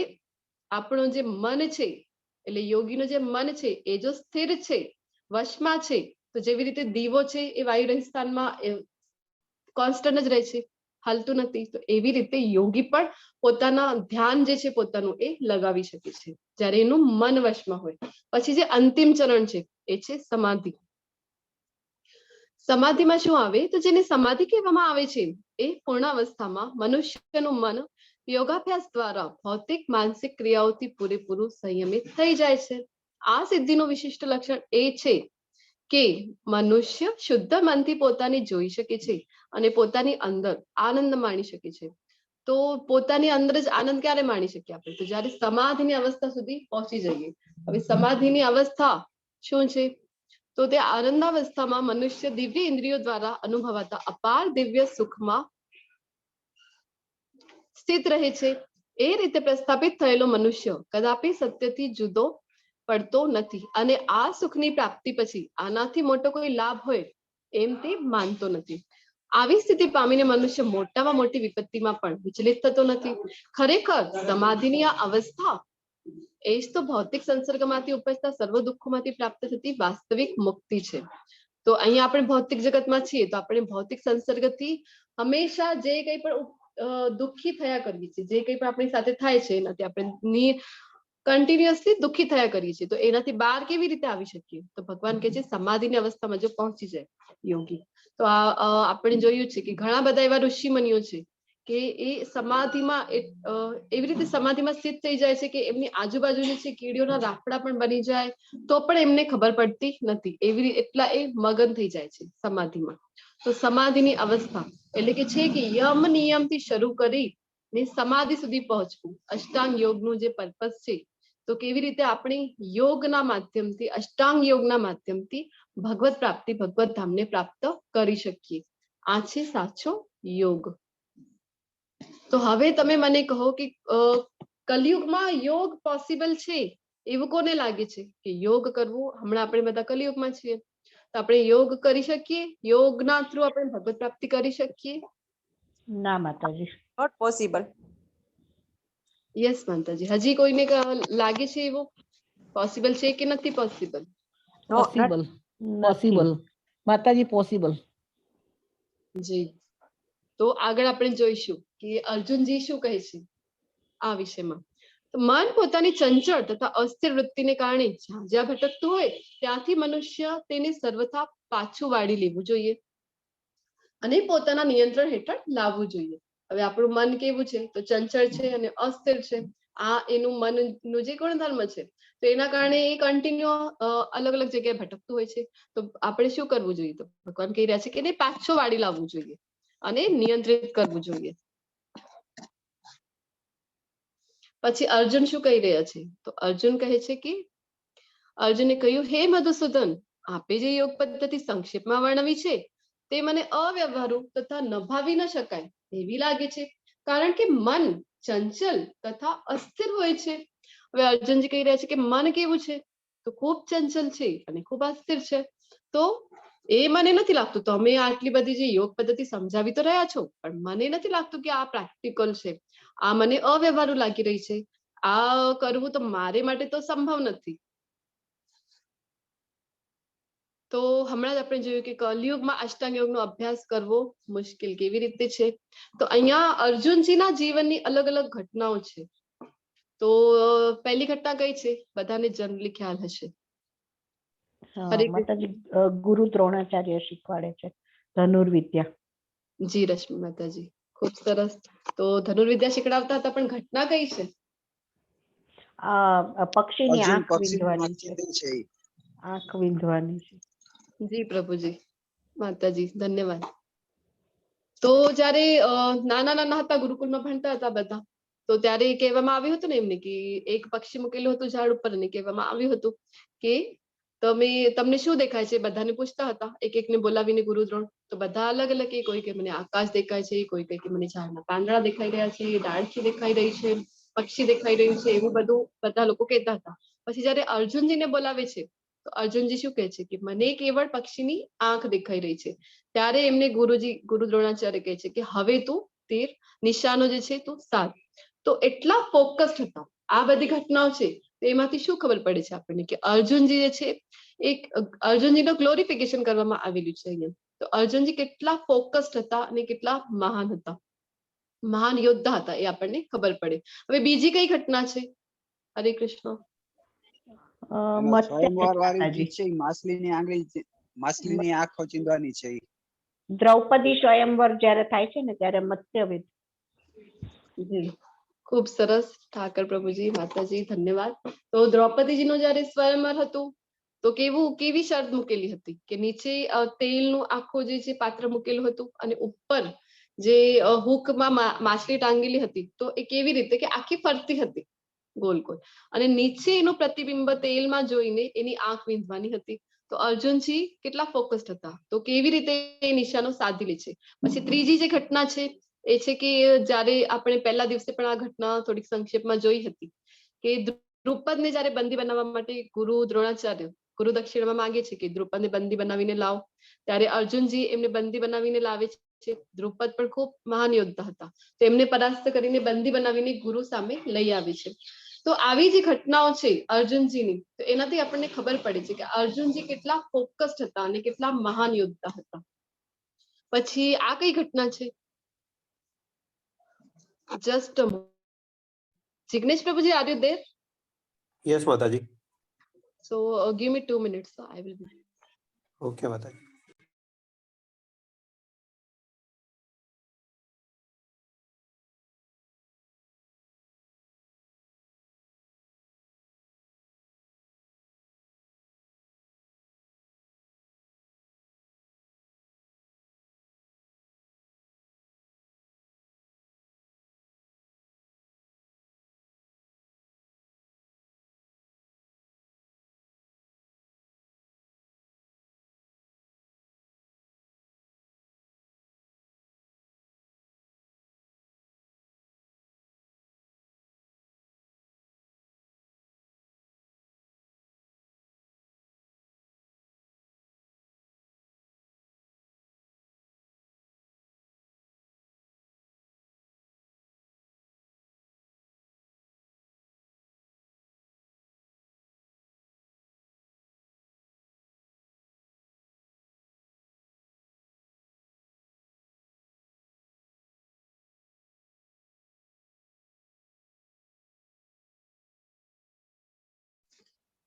આપણું જે મન છે એટલે યોગીનું જે મન છે એ જો સ્થિર છે, વશમાં છે, તો જેવી રીતે દીવો છે એ વાયુ રહિત સ્થાનમાં કોન્સ્ટન્ટ જ રહે છે, હાલતું નથી. તો એવી રીતે યોગી પણ પોતાના ધ્યાન જે છે પોતાનું એ લગાવી શકે છે જ્યારે એનું મન વશમાં હોય. પછી જે અંતિમ ચરણ છે એ છે સમાધિ. સમાધિમાં શું આવે? તો જેને સમાધિ કહેવામાં આવે છે એ પૂર્ણાવસ્થામાં મનુષ્યનું મન યોગાભ્યાસ દ્વારા ભૌતિક માનસિક ક્રિયાઓથી પૂરેપૂરું સંયમિત થઈ જાય છે. આ સિદ્ધિનું વિશિષ્ટ લક્ષણ એ છે કે મનુષ્ય શુદ્ધ મનથી પોતાને જોઈ શકે છે અને પોતાની અંદર આનંદ માણી શકે છે. તો પોતાની અંદર જ આનંદ ક્યારે માણી શકીએ આપણે? તો જ્યારે સમાધિની અવસ્થા સુધી પહોંચી જઈએ. હવે સમાધિની અવસ્થા શું છે? તો તે આનંદાવસ્થામાં મનુષ્ય દિવ્ય ઇન્દ્રિયો દ્વારા અનુભવાતા અપાર દિવ્ય સુખમાં સ્થિત રહે છે. એ રીતે પ્રસ્થાપિત થયેલો મનુષ્ય કદાપી સત્યથી જુદો પડતો નથી અને આ સુખની પ્રાપ્તિ પછી આનાથી મોટો કોઈ લાભ હોય એમ તે માનતો નથી. આવી સ્થિતિ પામીને મનુષ્ય મોટામાં મોટી વિપત્તિમાં પણ વિચલિત થતો નથી. ખરેખર સમાધિની આ અવસ્થા એ જ તો ભૌતિક સંસર્ગમાંથી ઉપજતા સર્વ દુઃખોમાંથી પ્રાપ્ત થતી વાસ્તવિક મુક્તિ છે. તો અહીંયા આપણે ભૌતિક જગતમાં છીએ તો આપણે ભૌતિક સંસર્ગથી હંમેશા જે કંઈ પણ દુઃખી થયા કરીએ છીએ, જે કંઈ પણ આપણી સાથે થાય છે એનાથી આપણે કન્ટિન્યુઅસલી દુઃખી થયા કરીએ છીએ. તો એનાથી બહાર કેવી રીતે આવી શકીએ? તો ભગવાન કહે છે સમાધિની અવસ્થામાં જો પહોંચી જાય યોગી. તો આપણે જોયું છે કે ઘણા બધા એવા ઋષિ મુનિઓ છે કે એ સમાધિમાં એવી રીતે સમાધિમાં સ્થિત થઈ જાય છે કે એમની આજુબાજુની છે કીડીઓના રાફડા પણ બની જાય તો પણ એમને ખબર પડતી નથી. એટલા એ મગન થઈ જાય છે સમાધિમાં. તો સમાધિની અવસ્થા એટલે કે છે કે યમ નિયમથી શરૂ કરી ને સમાધિ સુધી પહોંચવું અષ્ટાંગ યોગનું જે પર્પસ છે. તો કેવી રીતે આપણે યોગના માધ્યમથી અષ્ટાંગ યોગના માધ્યમથી ભગવત પ્રાપ્તિ ભગવત ધામને પ્રાપ્ત કરી શકીએ. આ છે સાચો યોગ. તો હવે તમે મને કહો કે કલયુગમાં યોગ પોસિબલ છે એવું કોને લાગે છે કે યોગ કરવું? હમણાં આપણે બધા કલયુગમાં છીએ તો આપણે યોગ કરી શકીએ? યોગના થ્રુ આપણે ભગવત પ્રાપ્તિ કરી શકીએ? ના માતાજી. Not possible. યસ માતાજી. હજી કોઈને લાગે છે એવું પોસિબલ છે કે નથી પોસિબલ? પોસિબલ નથી. પોસિબલ માતાજી પોસિબલ. જી, તો આગળ આપણે જોઈશું કે અર્જુનજી શું કહે છે આ વિષયમાં. તો મન પોતાની ચંચળ તથા અસ્થિર વૃત્તિને કારણે જ્યાં જ્યાં ભટકતું હોય ત્યાંથી મનુષ્ય તેને સર્વથા પાછું વાળી લેવું જોઈએ અને પોતાના નિયંત્રણ હેઠળ લાવવું જોઈએ. હવે આપણું મન કેવું છે? તો ચંચળ છે અને અસ્થિર છે. આ એનું મનનું જે ગુણધર્મ છે, તો એના કારણે એ કન્ટિન્યુ અલગ અલગ જગ્યાએ ભટકતું હોય છે. તો આપણે શું કરવું જોઈએ? તો ભગવાન કહી રહ્યા છે કે એને પાછું વાળી લાવવું જોઈએ અને નિયંત્રિત કરવું જોઈએ. પછી અર્જુન શું કહી રહ્યા છે? તો અર્જુન કહે છે કે અર્જુને કહ્યું, હે મધુસૂદન, આપે જે યોગ પદ્ધતિ સંક્ષેપમાં વર્ણવી છે તે મને અવ્યવહારુ તથા નભાવી ન શકાય એવી લાગે છે, કારણ કે મન ચંચલ તથા અસ્થિર હોય છે. હવે અર્જુનજી કહી રહ્યા છે કે મન કેવું છે? તો ખૂબ ચંચલ છે અને ખૂબ અસ્થિર છે. તો એ મને નથી લાગતું, તમે આટલી બધી જે યોગ પદ્ધતિ સમજાવી તો રહ્યા છો, પણ મને નથી લાગતું કે આ પ્રેક્ટિકલ છે. આ મને અવ્યવહારુ લાગી રહી છે. આ કરવું તો મારે માટે તો સંભવ નથી. તો હમણાં જ આપણે જોયું કે કલયુગમાં અષ્ટાંગ યોગનો અભ્યાસ કરવો મુશ્કેલ કેવી રીતે છે. તો અહીંયા અર્જુનજીના જીવનની અલગ અલગ ઘટનાઓ છે. તો પહેલી ઘટના કઈ છે? બધાને જનરલી ખ્યાલ હશે. હરે કૃષ્ણ. માતાજી ગુરુ દ્રોણાચાર્ય શીખવાડે છે ધનુર્વિદ્યા. જી રશ્મિ માતાજી, ખૂબ સરસ. તો ધનુર્વિદ્યા શીખડાવતા હતા, પણ ઘટના કઈ છે? પક્ષીની અર્જુન આંખ પક્ષીની વીંધવાની આંખ છે. ચીંધી છે ઈ. આંખ વીંધવાની છે. જી પ્રભુજી, માતાજી ધન્યવાદ. તો જયારે નાના નાના હતા, ગુરુકુળમાં ભણતા હતા બધા, તો ત્યારે કહેવામાં આવ્યું હતું ને એમને કે એક પક્ષી મૂકેલું હતું ઝાડ ઉપર અને કહેવામાં આવ્યું હતું કે તમને શું દેખાય છે? બધાને પૂછતા હતા એક એકને બોલાવીને ગુરુ દ્રોણ. તો બધા અલગ અલગ કે કોઈ કે મને આકાશ દેખાય છે, કોઈ કે મને ઝાડના પાંદડા દેખાઈ રહ્યા છે, ડાળખી દેખાઈ રહી છે, પક્ષી દેખાઈ રહ્યું છે, એવું બધું બધા લોકો કહેતા હતા. પછી જયારે અર્જુનજીને બોલાવે છે તો અર્જુનજી શું કહે છે કે મને કેવળ પક્ષીની આંખ દેખાઈ રહી છે. ત્યારે એમને ગુરુ દ્રોણાચાર્ય કહે છે કે હવે તું તીર નિશાનો જે છે તું સાધ. તો એટલા ફોકસ્ડ હતા. આ બધી ઘટનાઓ છે તો એમાંથી શું ખબર પડે છે આપણને કે અર્જુનજી જે છે એક અર્જુનજીનું ગ્લોરિફિકેશન કરવામાં આવેલું છે અહીંયા. તો અર્જુનજી કેટલા ફોકસ્ડ હતા અને કેટલા મહાન હતા, મહાન યોદ્ધા હતા, એ આપણને ખબર પડે. હવે બીજી કઈ ઘટના છે? હરે કૃષ્ણ. એનો સ્વયંવર વાળી માતાજી ચીજ છે ઈ માછલીની આંગળી માછલીની આંખો ચીંધવાની છે ઈ. દ્રૌપદી સ્વયંવર જયારે થાય છે ને ત્યારે મત્સ્યવિદ. જી, ખૂબ સરસ ઠાકર પ્રભુજી, માતાજી ધન્યવાદ. તો દ્રૌપદીજીનું જયારે સ્વયંવર હતું તો કેવી શરત મૂકેલી હતી કે નીચે તેલનું આખું જે છે પાત્ર મૂકેલું હતું અને ઉપર જે હુકમાં માછલી ટાંગેલી હતી. તો એ કેવી રીતે કે આખી ફરતી હતી ગોલ ગોલ, અને નીચે એનું પ્રતિબિંબ તેલમાં જોઈને એની આંખ વીંધવાની હતી. તો અર્જુનજી કેટલા ફોકસ્ડ હતા, તો કેવી રીતે એ નિશાનો સાધી લે છે. પછી ત્રીજી જે ઘટના છે એ છે કે જયારે આપણે પહેલા દિવસે પણ આ ઘટના થોડીક સંક્ષેપમાં જોઈ હતી કે દ્રુપદને જયારે બંદી બનાવવા માટે ગુરુ દ્રોણાચાર્ય ગુરુ દક્ષિણામાં માંગે છે કે દ્રુપદને બંદી બનાવીને લાવો, ત્યારે અર્જુનજી એમને બંદી બનાવીને લાવે છે. દ્રુપદ પણ ખૂબ મહાન યોદ્ધા હતા, તો એમને પરાસ્ત કરીને બંદી બનાવીને ગુરુ સામે લઈ આવે છે. તો આવી જે ઘટનાઓ છે અર્જુનજીની, તો એનાથી આપણને ખબર પડે છે કે અર્જુનજી કેટલા ફોકસ્ડ હતા અને કેટલા મહાન યોદ્ધા હતા. પછી આ કઈ ઘટના છે? જસ્ટ જિગ્નેશ પ્રભુજી, are you there? Yes, Mataji. So give me 2 minutes, so I will be. Okay, Mataji.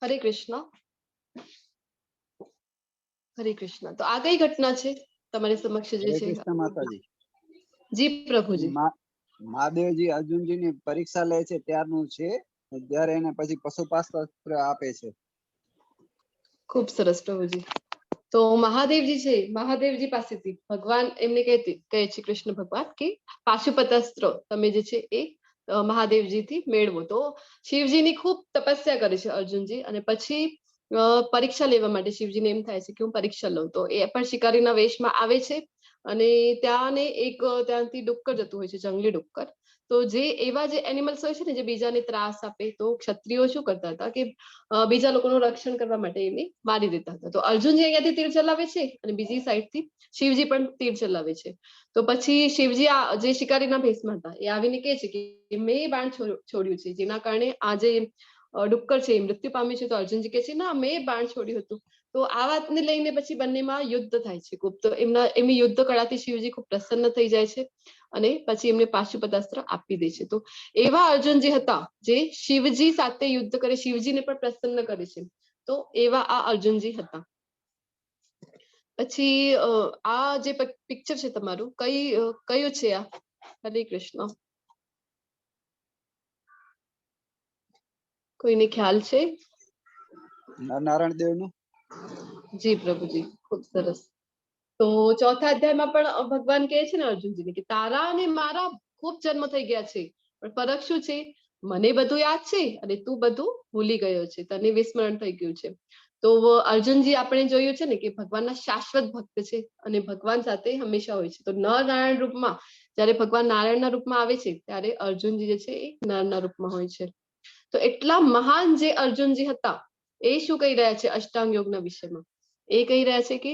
હરે કૃષ્ણ. હરે કૃષ્ણ. તો આ કઈ ઘટના છે તમારી સમક્ષ જે હરે છે? કૃષ્ણ માતાજી. જી પ્રભુજી. મહાદેવજી અર્જુનજીની પરીક્ષા લે છે ત્યારનું છે, જ્યારે એને પછી પશુપાસ્ત્ર આપે છે. ખૂબ સરસ પ્રભુજી. તો મહાદેવજી છે, મહાદેવજી પાસેથી ભગવાન એમને કહે છે કૃષ્ણ ભગવાન કે પાશુપતાસ્ત્ર તમે જે છે એ મહાદેવજીથી મેળવો. તો શિવજીની ખૂબ તપસ્યા કરે છે અર્જુનજી, અને પછી પરીક્ષા લેવા માટે શિવજીને એમ થાય છે કે હું પરીક્ષા લઉં. તો એ પણ શિકારીના વેશમાં આવે છે, અને ત્યાંને એક ત્યાંથી ડુક્કર જતું હોય છે, જંગલી ડુક્કર. તો જે એવા જે એનિમલ્સ હોય છે ને જે બીજાને ત્રાસ આપે, તો ક્ષત્રિયો શું કરતા હતા કે બીજા લોકોનું રક્ષણ કરવા માટે એને મારી દેતા હતા. તો અર્જુનજી અહીંયાથી તીર ચલાવે છે અને બીજી સાઈડથી શિવજી પણ તીર ચલાવે છે. તો પછી શિવજી આ જે શિકારીના ભેસમાં હતા એ આવીને કહે છે કે મેં બાણ છોડ્યું છે, જેના કારણે આ જે ડુક્કર છે એ મૃત્યુ પામ્યું છે. તો અર્જુનજી કહે છે ના, મેં બાણ છોડ્યું હતું. તો આ વાતને લઈને પછી બંનેમાં યુદ્ધ થાય છે ખૂબ. તો એમની યુદ્ધ કળાથી શિવજી ખૂબ પ્રસન્ન થઈ જાય છે, અને પછી એમને પાશુપતાસ્ત્ર આપી દે છે. તો એવા અર્જુનજી હતા જે શિવજી સાથે યુદ્ધ કરે, શિવજીને પણ પ્રસન્ન કરે છે. તો એવા આ અર્જુનજી હતા. પછી આ જે પિક્ચર છે તમારું કયું છે આ? હરે કૃષ્ણ. કોઈને ખ્યાલ છે? નારાયણ દેવનું. જી પ્રભુજી, ખૂબ સરસ. તો ચોથા અધ્યાયમાં પણ ભગવાન કહે છે ને અર્જુનજીને કે તારા અને મારા ખૂબ જન્મ થઈ ગયા છે, પણ ફરક શું છે? મને બધું યાદ છે અને તું બધું ભૂલી ગયો છે, તને વિસ્મરણ થઈ ગયું છે. તો અર્જુનજી આપણે જોયું છે ને કે ભગવાનના શાશ્વત ભક્ત છે, અને ભગવાન સાથે હંમેશા હોય છે. તો નારાયણ રૂપમાં જયારે ભગવાન નારાયણના રૂપમાં આવે છે ત્યારે અર્જુનજી જે છે એ નરના રૂપમાં હોય છે. તો એટલા મહાન જે અર્જુનજી હતા એ શું કહી રહ્યા છે અષ્ટાંગ યોગના વિષયમાં? એ કહી રહ્યા છે કે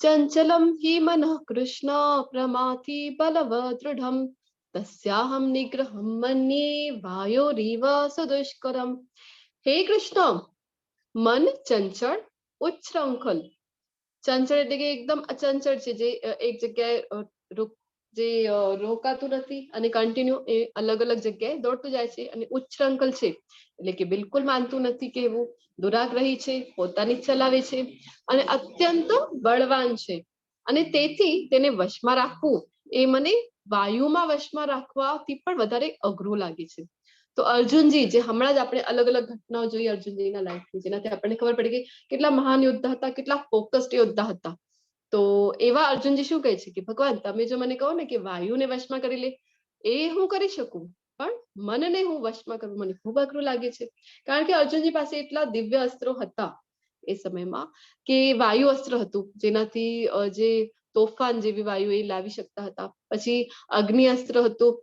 ચંચલમ હિ મનઃ કૃષ્ણ પ્રમાથી બલવદૃઢમ તસ્યાહમ નિગ્રહમ મન્યે વાયોરીવ સુદુષ્કરમ. હે કૃષ્ણ, મન ચંચળ, ઉચ્છૃંખલ. ચંચળ એટલે કે એકદમ અચંચળ છે, જે એક જગ્યાએ જે રોકાતું નથી અને કન્ટિન્યુ એ અલગ અલગ જગ્યાએ દોડતું જાય છે. અને ઉચ્છૃંખલ છે એટલે કે બિલકુલ માનતું નથી કેવું, દુરાગ્રહી છે, પોતાની જ ચલાવે છે, અને અત્યંત બળવાન છે. અને તેથી તેને વશમાં રાખવું એ મને વાયુમાં વશમાં રાખવાથી પણ વધારે અઘરું લાગે છે. તો અર્જુનજી, જે હમણાં જ આપણે અલગ અલગ ઘટનાઓ જોઈ અર્જુનજીના લાઈફની, જેનાથી આપણને ખબર પડી કે કેટલા મહાન યોદ્ધા હતા, કેટલા ફોકસ્ડ યોદ્ધા હતા. તો એવા અર્જુનજી શું કહે છે કે ભગવાન તમે જો મને કહો ને કે વાયુને વશમાં કરી લે, એ હું કરી શકું, પણ મનને હું વશમાં કરવું મને ખૂબ અઘરું લાગે છે. કારણ કે અર્જુનજી પાસે એટલા દિવ્ય અસ્ત્રો હતા એ સમયમાં, કે વાયુ અસ્ત્ર હતું જેનાથી જે તોફાન જેવી વાયુ એ લાવી શકતા હતા. પછી અગ્નિ અસ્ત્ર હતું,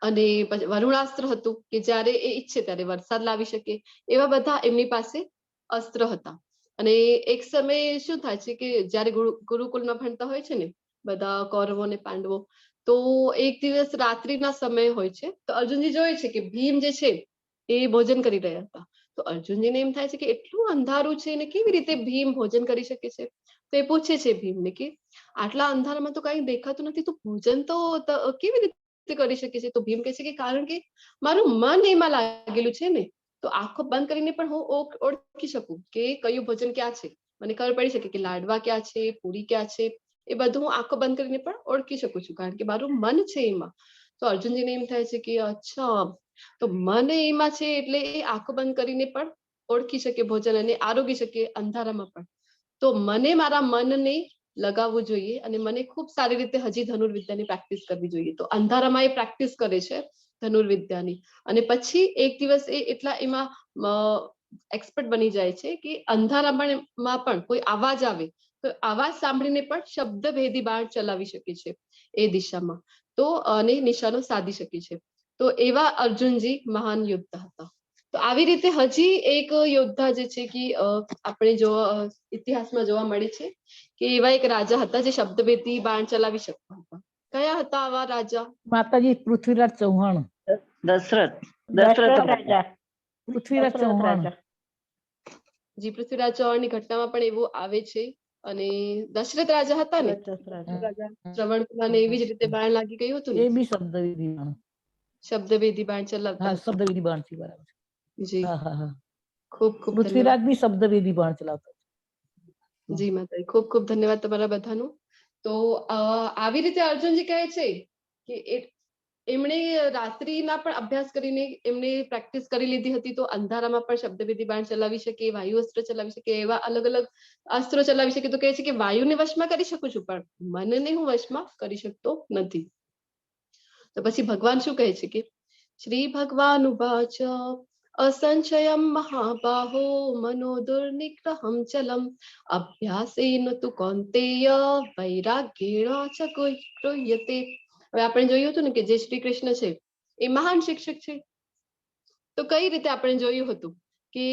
અને પછી વરુણાસ્ત્ર હતું કે જ્યારે એ ઈચ્છે ત્યારે વરસાદ લાવી શકે. એવા બધા એમની પાસે અસ્ત્ર હતા. અને એક સમયે શું થાય છે કે જયારે ગુરુકુલમાં ભણતા હોય છે ને બધા કૌરવો અને પાંડવો, તો એક દિવસ રાત્રિના સમય હોય છે. તો અર્જુનજી જોયે છે કે ભીમ જે છે એ ભોજન કરી રહ્યા હતા. તો અર્જુનજીને એમ થાય છે કે એટલું અંધારું છે ને કેવી રીતે ભીમ ભોજન કરી શકે છે? તો એ પૂછે છે ભીમને કે આટલા અંધારામાં તો કઈ દેખાતું નથી, તો ભોજન તો કેવી રીતે કરી શકે છે? તો ભીમ કહે છે કે કારણ કે મારું મન એમાં લાગેલું છે ને, તો આંખો બંધ કરીને પણ હું ઓળખી શકું કે કયું ભોજન ક્યાં છે. મને ખબર પડી શકે કે લાડવા ક્યાં છે, પૂરી ક્યાં છે, એ બધું હું આંખો બંધ કરીને પણ ઓળખી શકું છું, કારણ કે મારું મન છે એમાં. તો અર્જુનજીને એમ થાય છે કે અચ્છા, તો મન એમાં છે એટલે એ આંખો બંધ કરીને પણ ઓળખી શકે ભોજન અને આરોગી શકે અંધારામાં પણ. તો મને મારા મનને લગાવવું જોઈએ, અને મને ખૂબ સારી રીતે હજી ધનુર્વિદ્યાની પ્રેક્ટિસ કરવી જોઈએ. તો અંધારામાં એ પ્રેક્ટિસ કરે છે ધનુર્વિદ્યાની, અને પછી એક દિવસ એ એટલા એમાં એક્સપર્ટ બની જાય છે કે અંધારામાં પણ કોઈ અવાજ આવે તો અવાજ સાંભળીને પણ શબ્દભેદી બાણ ચલાવી શકે છે એ દિશામાં, તો અને નિશાનો સાધી શકે છે. તો એવા અર્જુનજી મહાન યોદ્ધા હતા. તો આવી રીતે હજી એક યોદ્ધા જે છે કે આપણે ઇતિહાસમાં જોવા મળે છે કે એવા એક રાજા હતા જે શબ્દભેદી બાણ ચલાવી શકતા હતા. કયા હતા આવા રાજા? માતાજી પૃથ્વીરાજ ચૌહાણ. દશરથ દશરથ રાજા. પૃથ્વીરાજ દશરથ ચૌહાણ. રાજા. જી, પૃથ્વીરાજ ચૌહાણની ઘટનામાં પણ એવું આવે છે. અને દશરથ રાજા હતા ને, દશરથ રાજા. શ્રવણ કુમારને એવી જ રીતે બાણ લાગી ગયું હતું એ ને, બી શબ્દવિધિ બાણ. શબ્દભેદી બાણ ચલાવતા હા, હતા. શબ્દવિધિ બાણ થી બરાબર. જી, હા હા હા. ખૂબ ખૂબ ધન્યવાદ. પૃથ્વીરાજ બી શબ્દવેદી બાણ ચલાવતો. જી માતાજી, ખૂબ ખૂબ ધન્યવાદ તમારા બધાનો. તો આવી રીતે અર્જુનજી કહે છે કે એમણે રાત્રિના પણ અભ્યાસ કરીને એમણે પ્રેક્ટિસ કરી લીધી હતી, તો અંધારામાં પણ શબ્દવેદી બાણ ચલાવી શકે, વાયુ અસ્ત્ર ચલાવી શકે, એવા અલગ અલગ અસ્ત્રો ચલાવી શકે. તો કહે છે કે વાયુને વશમાં કરી શકું છું, પણ મનને હું વશમાં કરી શકતો નથી. તો પછી ભગવાન શું કહે છે કે શ્રી ભગવાન ઉવાચ असंशयं महाबाहो मनो दुर्निग्रहं चलम अभ्यासेन तु कौन्तेय वैराग्येण च गृह्यते. હવે આપણે જોયું હતું ને કે જે શ્રી કૃષ્ણ છે એ મહાન શિક્ષક છે. તો કઈ રીતે આપણે જોયું હતું કે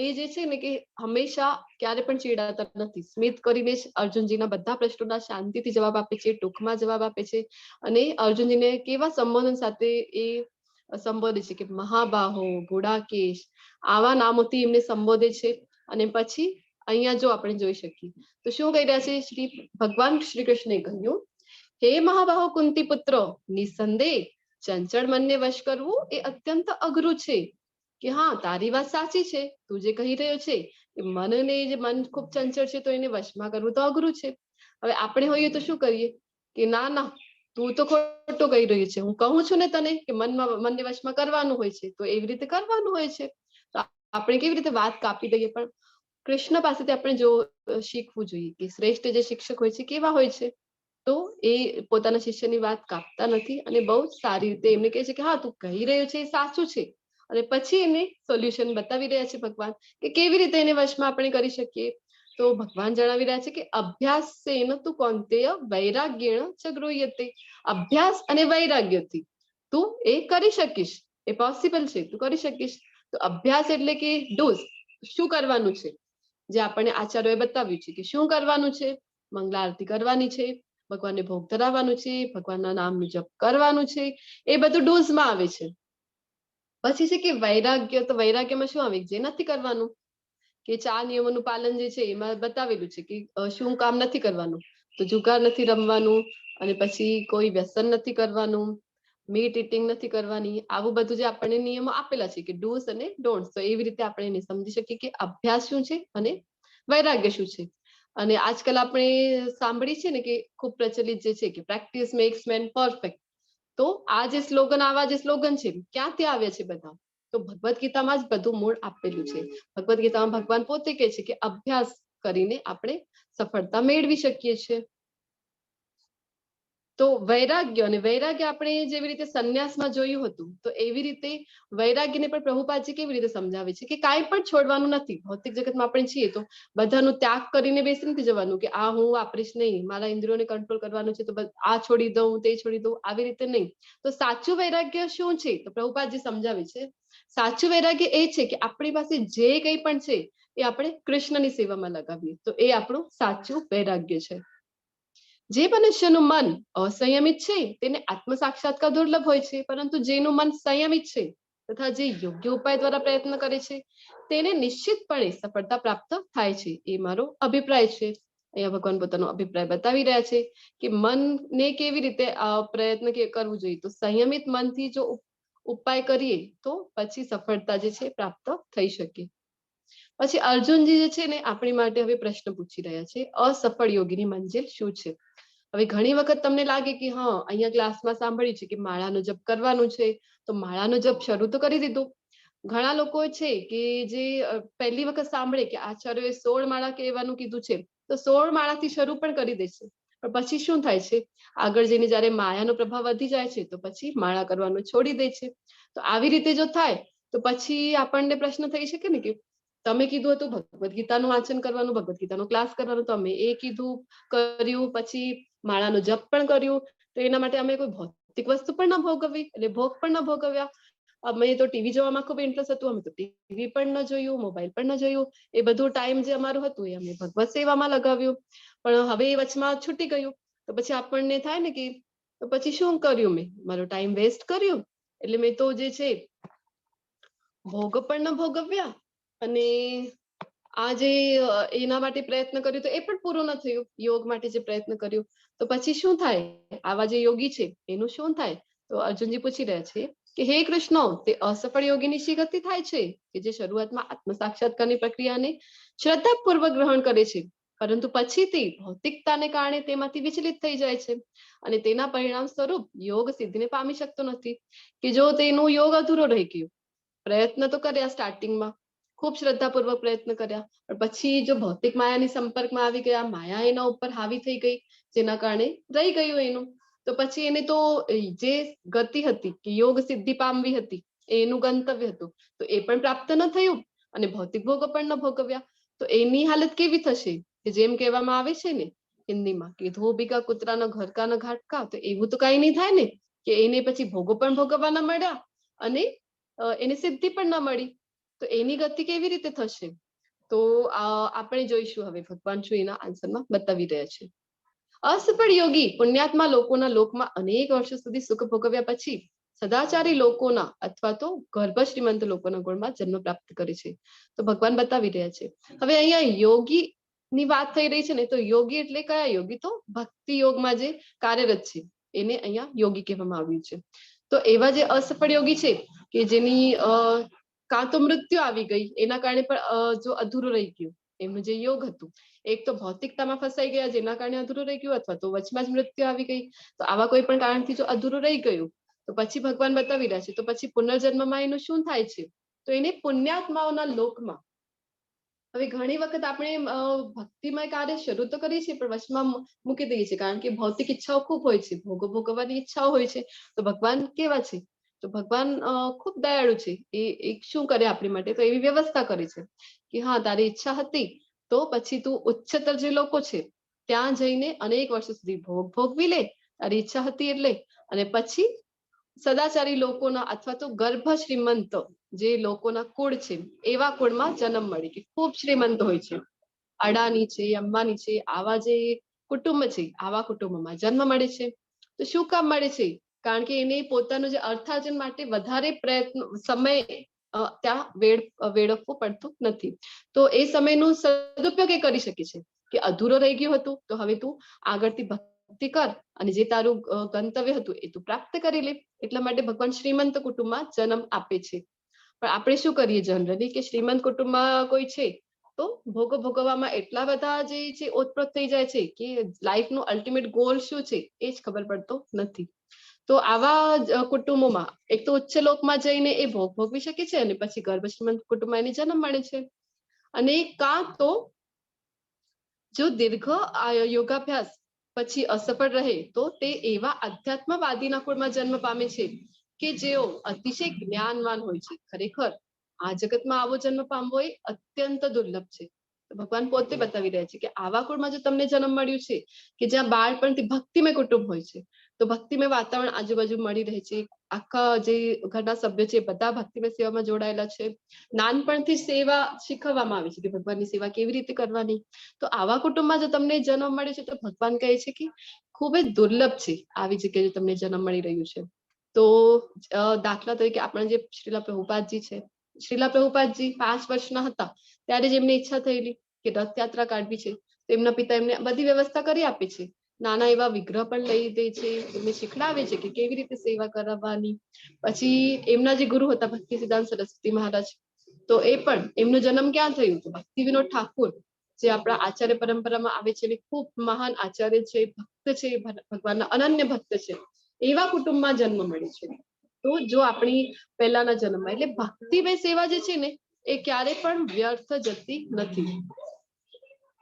એ જે છે ને કે હંમેશા ક્યારે પણ ચીડાતા નથી. સ્મિત કરીને જ અર્જુનજીના બધા પ્રશ્નોના શાંતિથી જવાબ આપે છે, ટૂંકમાં જવાબ આપે છે, અને અર્જુનજીને કેવા સંબોધન સાથે એ સંબોધે છે કે મહાબાહો, ઘોડાકેશ, આવા નામોથી એમને સંબોધે છે. અને પછી અહીંયા જો આપણે જોઈ શકીએ તો શું કહી રહ્યા છે શ્રી ભગવાન શ્રી કૃષ્ણે કહ્યું, હે મહાબાહો કુંતી પુત્ર, નિસંદેહ ચંચળ મનને વશ કરવું એ અત્યંત અઘરું છે. કે હા, તારી વાત સાચી છે, તું જે કહી રહ્યો છે કે મનને જે મન ખૂબ ચંચળ છે તો એને વશમાં કરવું તો અઘરું છે. હવે આપણે હોઈએ તો શું કરીએ કે ના ના, તું તો ખોટું કહી રહ્યું છે, હું કહું છું ને તને કે મનને વશમાં કરવાનું હોય છે તો એવી રીતે કરવાનું હોય છે. તો આપણે કેવી રીતે વાત કાપી દઈએ. પણ કૃષ્ણ પાસેથી આપણે જો શીખવું જોઈએ કે શ્રેષ્ઠ જે શિક્ષક હોય છે કેવા હોય છે. તો એ પોતાના શિષ્યની વાત કાપતા નથી અને બહુ સારી રીતે એમને કહે છે કે હા, તું કહી રહ્યો છે એ સાચું છે. અને પછી એને સોલ્યુશન બતાવી રહ્યા છે ભગવાન કે કેવી રીતે એને વશમાં આપણે કરી શકીએ. તો ભગવાન જણાવી રહ્યા છે કે અભ્યાસેન તુ કૌન્તેય વૈરાગ્યેણ ચ ગૃહ્યતે. અભ્યાસ અને વૈરાગ્યથી તું એ કરી શકીશ, એ પોસિબલ છે, તું કરી શકીશ. તો અભ્યાસ એટલે કે ડૂઝ, શું કરવાનું છે, જે આપણને આચાર્યોએ બતાવ્યું છે કે શું કરવાનું છે. મંગલા આરતી કરવાની છે, ભગવાનને ભોગ ધરાવવાનું છે, ભગવાનના નામનું જપ કરવાનું છે, એ બધું ડૂઝમાં આવે છે. પછી છે કે વૈરાગ્ય, તો વૈરાગ્યમાં શું આવે, જે નથી કરવાનું, કે 4 નિયમોનું પાલન જે છે એમાં બતાવેલું છે કે શું કામ નથી કરવાનું. તો જુગાર નથી રમવાનું, અને પછી કોઈ વ્યસન નથી કરવાનું, મીટ ઇટિંગ નથી કરવાની. આવું બધું જે આપણને નિયમો આપેલા છે કે ડૂઝ અને ડોન્ટ્સ. તો એવી રીતે આપણે એને સમજી શકીએ કે અભ્યાસ શું છે અને વૈરાગ્ય શું છે. અને આજકાલ આપણે સાંભળી છે ને કે ખૂબ પ્રચલિત જે છે કે પ્રેક્ટિસ મેક્સ મેન પરફેક્ટ. તો આ જે સ્લોગન, આવા જે સ્લોગન છે ક્યાંથી આવ્યા છે બધા, તો ભગવદ્ ગીતામાં જ બધું મૂળ આપેલું છે. ભગવદ્ ગીતામાં ભગવાન પોતે કહે છે કે અભ્યાસ કરીને આપણે સફળતા મેળવી શકીએ છીએ. તો વૈરાગ્ય, અને વૈરાગ્ય આપણે જેવી રીતે સંન્યાસમાં જોયું હતું, તો એવી રીતે વૈરાગ્યને પણ પ્રભુપાદજી કેવી રીતે સમજાવે છે કે કાંઈ પણ છોડવાનું નથી. ભૌતિક જગતમાં આપણે છીએ તો બધાનું ત્યાગ કરીને બેસી નથી જવાનું કે આ હું વાપરીશ નહીં, મારા ઇન્દ્રિયોને કંટ્રોલ કરવાનું છે તો આ છોડી દઉં, તે છોડી દઉં, આવી રીતે નહીં. તો સાચું વૈરાગ્ય શું છે, તો પ્રભુપાદજી સમજાવે છે, સાચું વૈરાગ્ય એ છે કે આપણી પાસે જે કંઈ પણ છે એ આપણે કૃષ્ણની સેવામાં લગાવીએ, તો એ આપણું સાચું વૈરાગ્ય છે. જે મનુષ્યનું મન અસંયમિત છે તેને આત્મ સાક્ષાત્કાર દુર્લભ હોય છે, પરંતુ જેનું મન સંયમિત છે તથા જે યોગ્ય ઉપાય દ્વારા પ્રયત્ન કરે છે તેને નિશ્ચિતપણે સફળતા પ્રાપ્ત થાય છે. એ મારો અભિપ્રાય છે. અહીંયા ભગવાન પોતાનો અભિપ્રાય બતાવી રહ્યા છે કે મનને કેવી રીતે પ્રયત્ન કરવું જોઈએ. તો સંયમિત મનથી જો ઉપાય કરીએ તો પછી સફળતા જે છે પ્રાપ્ત થઈ શકે. પછી અર્જુનજી જે છે ને આપણી માટે હવે પ્રશ્ન પૂછી રહ્યા છે, અસફળ યોગીની મંજિલ શું છે. હવે ઘણી વખત તમને લાગે કે હા, અહીંયા ક્લાસમાં સાંભળ્યું છે કે માળાનો જપ કરવાનું છે, તો માળાનો જપ શરૂ તો કરી દીધું. ઘણા લોકો છે કે જે પહેલી વખત સાંભળે કે આચાર્યોએ 16 માળા કહેવાનું કીધું છે, તો 16 માળાથી શરૂ પણ કરી દે છે. પણ પછી શું થાય છે, આગળ જઈને જયારે માયાનો પ્રભાવ વધી જાય છે તો પછી માળા કરવાનું છોડી દે છે. તો આવી રીતે જો થાય તો પછી આપણને પ્રશ્ન થઈ શકે ને કે તમે કીધું હતું ભગવદ્ ગીતાનું વાંચન કરવાનું, ભગવદ્ ગીતાનો ક્લાસ કરવાનો, તો અમે એ કીધું કર્યું, પછી માળાનો જપ પણ કર્યું, તો એના માટે અમે કોઈ ભૌતિક વસ્તુ પણ ન ભોગવવી, એટલે ભોગ પણ ન ભોગવ્યા. અમે તો ટીવી જોવામાં ખૂબ ઇન્ટરેસ્ટ હતું, અમે તો ટીવી પણ ન જોયું, મોબાઈલ પણ ન જોયું. એ બધું ટાઈમ જે અમારું હતું એ અમે ભગવત સેવામાં લગાવ્યું. પણ હવે એ વચમાં છૂટી ગયું તો પછી આપણને થાય ને કે તો પછી શું કર્યું, મેં મારો ટાઈમ વેસ્ટ કર્યું. એટલે મેં તો જે છે ભોગ પણ ન ભોગવ્યા, અને આ જે એના માટે પ્રયત્ન કર્યો તો એ પણ પૂરું ન થયું. યોગ માટે જે પ્રયત્ન કર્યો તો પછી શું થાય, આવા જે યોગી છે એનું શું થાય. તો અર્જુનજી પૂછી રહ્યા છે કે હે કૃષ્ણ, તે અસફળ યોગીની શી ગતિ થાય છે કે જે શરૂઆતમાં આત્મ સાક્ષાત્કારની પ્રક્રિયાને શ્રદ્ધાપૂર્વક ગ્રહણ કરે છે, પરંતુ પછીથી ભૌતિકતાને કારણે તેમાંથી વિચલિત થઈ જાય છે અને તેના પરિણામ સ્વરૂપ યોગ સિદ્ધિને પામી શકતો નથી. કે જો તેનો યોગ અધૂરો રહી ગયો, પ્રયત્ન તો કર્યા સ્ટાર્ટિંગમાં, ખૂબ શ્રદ્ધાપૂર્વક પ્રયત્ન કર્યા, પણ પછી જો ભૌતિક માયાની સંપર્કમાં આવી ગયા, માયા એના ઉપર હાવી થઈ ગઈ, જેના કારણે રહી ગયું એનું, તો પછી એને તો જે ગતિ હતી કે યોગ સિદ્ધિ પામવી હતી, એનું ગંતવ્ય હતું, તો એ પણ પ્રાપ્ત ન થયું અને ભૌતિક ભોગો પણ ન ભોગવ્યા, તો એની હાલત કેવી થશે? કે જેમ કહેવામાં આવે છે ને હિન્દીમાં કે ધોબીકા કૂતરાના ઘર કા ન ઘાટકા, તો એવું તો કઈ નહીં થાય ને કે એને પછી ભોગો પણ ભોગવવા ન મળ્યા અને એને સિદ્ધિ પણ ન મળી, તો એની ગતિ કેવી રીતે થશે? તો આપણે જોઈશું હવે ભગવાન શું એના આન્સરમાં બતાવી રહ્યા છે. અસફળ યોગી પુણ્યાત્મા લોકોના લોકમાં અનેક વર્ષો સુધી સુખ ભોગવ્યા પછી સદાચારી લોકોના અથવા તો ગર્ભ શ્રીમંત લોકોના ગુણમાં જન્મ પ્રાપ્ત કરે છે. તો ભગવાન બતાવી રહ્યા છે. હવે અહીંયા યોગી ની વાત થઈ રહી છે ને, તો યોગી એટલે કયા યોગી? તો ભક્તિ યોગમાં જે કાર્યરત છે એને અહીંયા યોગી કહેવામાં આવ્યું છે. તો એવા જે અસફળ યોગી છે કે જેની કાં તો મૃત્યુ આવી ગઈ, એના કારણે પણ જો અધૂરું રહી ગયું એમનું જે યોગ હતું, એક તો ભૌતિકતામાં ફસાઈ ગયા જેના કારણે અધૂરું રહી ગયું, અથવા તો વચમાં જ મૃત્યુ આવી ગઈ, તો આવા કોઈ પણ કારણથી જો અધૂરું રહી ગયું, તો પછી ભગવાન બતાવી રહ્યા છે તો પછી પુનર્જન્મમાં એનું શું થાય છે? તો એને પુણ્યાત્માઓના લોકમાં. હવે ઘણી વખત આપણે ભક્તિમય કાર્ય શરૂ તો કરીએ છીએ પણ વચમાં મૂકી દઈએ છીએ, કારણ કે ભૌતિક ઈચ્છાઓ ખૂબ હોય છે, ભોગો ભોગવવાની ઈચ્છાઓ હોય છે. તો ભગવાન કેવા છે? તો ભગવાન ખૂબ દયાળુ છે. એ શું કરે આપણી માટે? તો એવી વ્યવસ્થા કરે છે કે હા, તારી ઈચ્છા હતી તો પછી તું ઉચ્ચતર જે લોકો છે ત્યાં જઈને અનેક વર્ષો સુધી ભોગ ભોગવી લે, તારી ઈચ્છા હતી એટલે, અને પછી સદાચારી લોકોના અથવા તો ગર્ભ શ્રીમંત જે લોકોના કુળ છે એવા કુળમાં જન્મ મળે, કે ખૂબ શ્રીમંત હોય છે, અડાની છે, અંબાની છે, આવા જે કુટુંબ છે, આવા કુટુંબમાં જન્મ મળે છે. તો શું કામ મળે છે? કારણ કે એને પોતાનું જે અર્થાર્જન માટે વધારે પ્રયત્ન સમય ત્યાં વેડવવું પડતું નથી, તો એ સમયનો સદુપયોગ એ કરી શકે છે કે અધૂરો રહી ગયું હતું તો હવે તું આગળથી ભક્તિ કર અને જે તારું ગંતવ્ય હતું એ તું પ્રાપ્ત કરી લે. એટલા માટે ભગવાન શ્રીમંત કુટુંબમાં જન્મ આપે છે. પણ આપણે શું કરીએ જનરલી કે શ્રીમંત કુટુંબમાં કોઈ છે તો ભોગો ભોગવવામાં એટલા બધા જે છે ઓતપ્રોત થઈ જાય છે કે લાઈફનો અલ્ટિમેટ ગોલ શું છે એ જ ખબર પડતો નથી. તો આવા કુટુંબોમાં એક તો ઉચ્ચ લોકમાં જઈને એ ભોગ ભોગવી શકે છે અને પછી ગર્ભ શ્રીમંત કુટુંબમાં એને જન્મ મળે છે. અને કાં તો જો દીર્ઘ યોગાભ્યાસ પછી અસફળ રહે તો તે એવા અધ્યાત્મવાદીના કુળમાં જન્મ પામે છે કે જેઓ અતિશય જ્ઞાનવાન હોય છે. ખરેખર આ જગતમાં આવો જન્મ પામવો એ અત્યંત દુર્લભ છે. ભગવાન પોતે બતાવી રહ્યા છે કે આવા કુળમાં જો તમને જન્મ મળ્યું છે કે જ્યાં બાળપણથી ભક્તિમય કુટુંબ હોય છે, તો ભક્તિમય વાતાવરણ આજુબાજુ મળી રહે છે, આખા જે ઘરના સભ્યો છે બધા ભક્તિમય સેવામાં જોડાયેલા છે, નાનપણથી સેવા શીખવવામાં આવે છે કે ભગવાનની સેવા કેવી રીતે કરવાની. તો આવા કુટુંબમાં જો તમને જન્મ મળે છે તો ભગવાન કહે છે કે ખૂબ જ દુર્લભ છે આવી જગ્યાએ તમને જન્મ મળી રહ્યું છે. તો દાખલા તરીકે આપણા જે શ્રીલા પ્રભુપાદજી છે, શ્રીલા પ્રભુપાદજી 5 વર્ષના હતા ત્યારે જ એમની ઈચ્છા થયેલી કે રથયાત્રા કાઢવી છે, તો એમના પિતા એમને બધી વ્યવસ્થા કરી આપે છે, નાના એવા વિગ્રહ પણ લઈ દે છે, એમને શીખડાવે છે કે કેવી રીતે સેવા કરાવવાની. પછી એમના જે ગુરુ હતા ભક્તિ સિદ્ધાંત સરસ્વતી મહારાજ, તો એ પણ એમનો જન્મ ક્યાં થયું? તો ભક્તિ વિનોદ ઠાકુર જે આપણા આચાર્ય પરંપરામાં આવે છે, ખૂબ મહાન આચાર્ય છે, ભક્ત છે, ભગવાનના અનન્ય ભક્ત છે, એવા કુટુંબમાં જન્મ મળે છે. તો જો આપણી પહેલાના જન્મમાં એટલે ભક્તિમય સેવા જે છે ને એ ક્યારે પણ વ્યર્થ જતી નથી.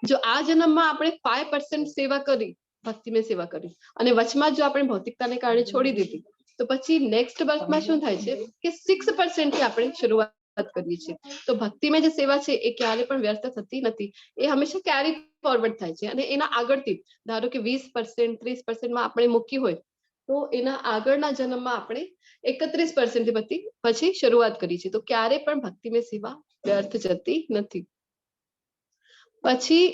જો આ જન્મમાં આપણે 5% સેવા કરી, ભક્તિમય સેવા કરી, અને વચમાં જો આપણે ભૌતિકતાને કારણે છોડી દીધી, તો પછી નેક્સ્ટ બર્થમાં શું થાય છે કે 6% થી આપણે શરૂઆત કરીએ છીએ. તો ભક્તિમય જે સેવા છે એ ક્યારે પણ વ્યર્થ થતી નથી, એ હંમેશા કેરી ફોરવર્ડ થાય છે. અને એના આગળથી ધારો કે 20% 30% આપણે મૂકી હોય તો એના આગળના જન્મમાં આપણે 31% પછી શરૂઆત કરી છે. તો ક્યારે પણ ભક્તિમય સેવા વ્યર્થ જતી નથી. પછી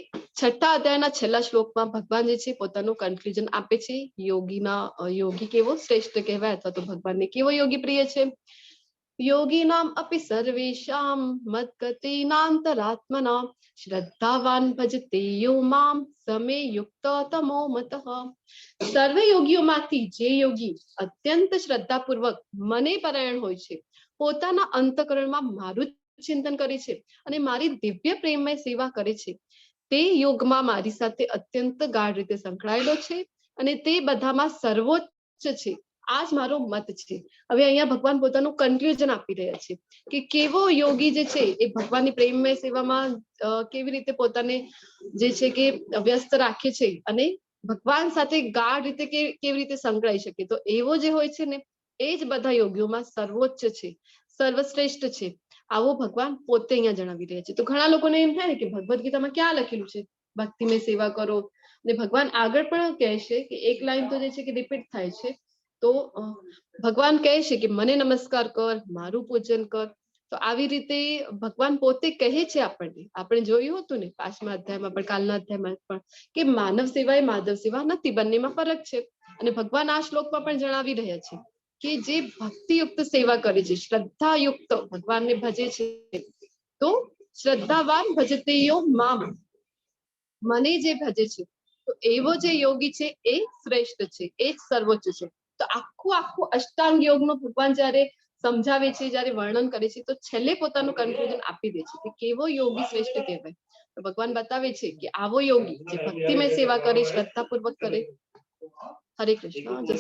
6થા અધ્યાયના છેલ્લા શ્લોકમાં ભગવાન જે છે પોતાનું કન્ક્લુઝન આપે છે. યોગી કેવો શ્રેષ્ઠ કહેવાય અથવા તો ભગવાનને કેવો યોગી પ્રિય છે. યોગીનામ અપી સર્વેષામ મદ્ગતિનાંતરાત્મના શ્રદ્ધાવાન ભજતે યો મામ સમે યુક્ત તમો મતઃ. સર્વ યોગીઓમાંથી જે યોગી અત્યંત શ્રદ્ધાપૂર્વક મને પરાયણ હોય છે, પોતાના અંતઃકરણમાં મારું ચિંતન કરે છે અને મારી દિવ્ય પ્રેમમય સેવા કરે છે, તે યોગમાં મારી સાથે અત્યંત ગાઢ રીતે સંકળાયેલો છે અને તે બધામાં સર્વોચ્ચ છે. આ જ મારો મત છે. હવે અહીંયા ભગવાન પોતાનું કન્ક્લુઝન આપી રહ્યા છે કે કેવો યોગી જે છે એ ભગવાનની પ્રેમમય સેવામાં કેવી રીતે પોતાને જે છે કે વ્યસ્ત રાખે છે અને ભગવાન સાથે ગાઢ રીતે કેવી રીતે સંકળાઈ શકે. તો એવો જે હોય છે ને એ જ બધા યોગીઓમાં સર્વોચ્ચ છે, સર્વશ્રેષ્ઠ છે. આવો ભગવાન પોતે અહીંયા જણાવી રહ્યા છે. તો ઘણા લોકોને એમ થાય ને કે ભગવદ્ ગીતામાં ક્યાં લખેલું છે ભક્તિમય સેવા કરો, અને ભગવાન આગળ પણ કહે છે કે એક લાઈન તો જે છે કે રિપીટ થાય છે. તો ભગવાન કહે છે કે મને નમસ્કાર કર, મારું પૂજન કર. તો આવી રીતે ભગવાન પોતે કહે છે આપણને. આપણે જોયું હતું ને 5મા અધ્યાયમાં પણ, કાલના અધ્યાયમાં પણ, કે માનવ સેવા એ માધવ સેવા નથી, બંનેમાં ફરક છે. અને ભગવાન આ શ્લોકમાં પણ જણાવી રહ્યા છે કે જે ભક્તિયુક્ત સેવા કરે છે, શ્રદ્ધાયુક્ત ભગવાનને ભજે છે, તો શ્રદ્ધાવાન ભજતે યો મામ, મને જે ભજે છે, તો એવો જે યોગી છે એ શ્રેષ્ઠ છે, એ જ સર્વોચ્ચ છે. તો આખું અષ્ટાંગ યોગનું ભગવાન જયારે સમજાવે છે, જયારે વર્ણન કરે છે, તો છેલ્લે પોતાનું કન્ક્લુઝન આપી દે છે કે કેવો યોગી શ્રેષ્ઠ કહેવાય. તો ભગવાન બતાવે છે કે આવો યોગી જે ભક્તિમય સેવા કરે, શ્રદ્ધાપૂર્વક કરે. હરે કૃષ્ણ. જય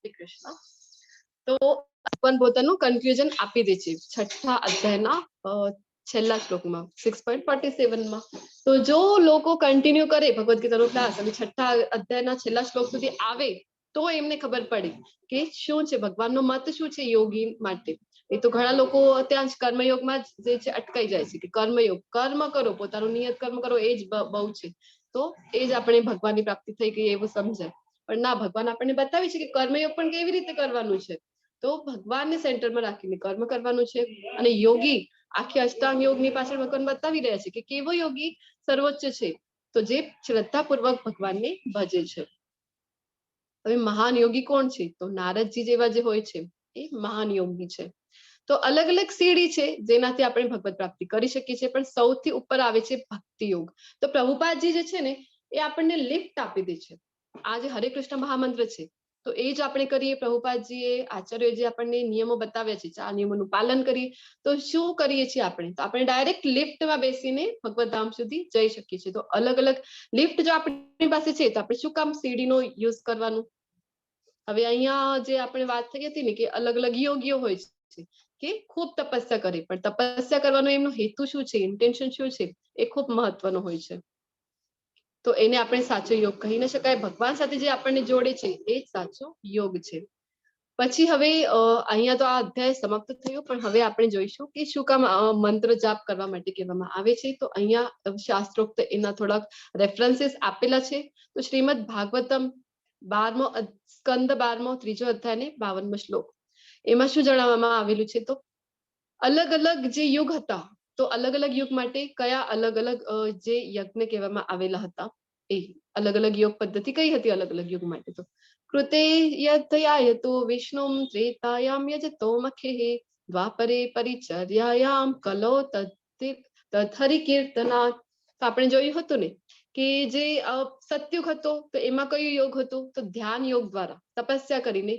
શ્રી કૃષ્ણ. તો ભગવાન પોતાનું કન્ક્લુઝન આપી દે છે 6થા અધ્યાયના છેલ્લા શ્લોકમાં 6.47માં. તો જો લોકો કન્ટિન્યુ કરે ભગવદ્ ગીતાનો ક્લાસ અને 6થા અધ્યાયના છેલ્લા શ્લોક સુધી આવે, તો એમને ખબર પડે કે શું છે ભગવાનનો મત, શું છે યોગી માટે. એ તો ઘણા લોકો ત્યાં જ કર્મયોગમાં જે છે અટકાઈ જાય છે કે કર્મયોગ, કર્મ કરો, પોતાનું નિયત કર્મ કરો, એ જ બહુ છે. તો એ જ આપણે ભગવાનની પ્રાપ્તિ થઈ ગઈ એવું સમજાય. પણ ના, ભગવાન આપણને બતાવે છે કે કર્મયોગ પણ કેવી રીતે કરવાનું છે. તો ભગવાનને સેન્ટરમાં રાખીને કર્મ કરવાનું છે. અને યોગી આખી અષ્ટાંગ યોગની પાછળ ભગવાન બતાવી રહ્યા છે કે કેવો યોગી સર્વોચ્ચ છે, તો જે શ્રદ્ધાપૂર્વક ભગવાનને ભજે છે. હવે મહાન યોગી કોણ છે? તો નારદજી જેવા જે હોય છે એ મહાન યોગી છે. તો અલગ અલગ સીડી છે જેનાથી આપણે ભગવત પ્રાપ્તિ કરી શકીએ છીએ, પણ સૌથી ઉપર આવે છે ભક્તિ યોગ. તો પ્રભુપાદજી જે છે ને એ આપણને લિફ્ટ આપી દે છે. આ જે હરે કૃષ્ણ મહામંત્ર છે, તો એ જ આપણે કરીએ, પ્રભુપાદજીએ આચાર્ય જે આપણને નિયમો બતાવ્યા છે, આ નિયમોનું પાલન કરીએ, તો શું કરીએ છીએ આપણે? તો આપણે ડાયરેક્ટ લિફ્ટમાં બેસીને ભગવત ધામ સુધી જઈ શકીએ છીએ. તો અલગ અલગ લિફ્ટ જો આપણી પાસે છે, તો આપણે શું કામ સીડીનો યુઝ કરવાનું? હવે અહીંયા જે આપણે વાત થઈ હતી ને કે અલગ અલગ યોગીઓ હોય છે કે ખૂબ તપસ્યા કરે, પણ તપસ્યા કરવાનો એમનો હેતુ શું છે, ઇન્ટેન્શન શું છે, એ ખૂબ મહત્વનો હોય છે. તો એને આપણે સાચો યોગ કહી ન શકાય. ભગવાન સાથે જે આપણને જોડે છે એ જ સાચો યોગ છે. પછી હવે અહીંયા તો આ અધ્યાય સમાપ્ત થયો, પણ હવે આપણે જોઈશું કે શું કામ મંત્ર જાપ કરવા માટે કહેવામાં આવે છે. તો અહીંયા શાસ્ત્રોક્ત એના થોડાક રેફરન્સીસ આપેલા છે. તો શ્રીમદ ભાગવતમ 12મો સ્કંદ 12મો 3જો અધ્યાય ને 52મો શ્લોક, એમાં શું જણાવવામાં આવેલું છે? તો અલગ અલગ જે યુગ હતા, તો અલગ અલગ યુગ માટે કયા અલગ અલગ જે યજ્ઞ કહેવામાં આવેલા હતા, એ અલગ અલગ યોગ પદ્ધતિ કઈ હતી અલગ અલગ યુગ માટે? તો કૃતે યજ્ઞયાયતો વિષ્ણુમ ત્રેતાયામ યજતો મખેઃ દ્વાપરે પરિચર્યાયામ કલો તદ્હરિ કીર્તનાत्. તો આપણે જોયું હતું ને કે જે સતયુગ હતો, તો એમાં કયું યોગ હતું? તો ધ્યાન યોગ દ્વારા તપસ્યા કરીને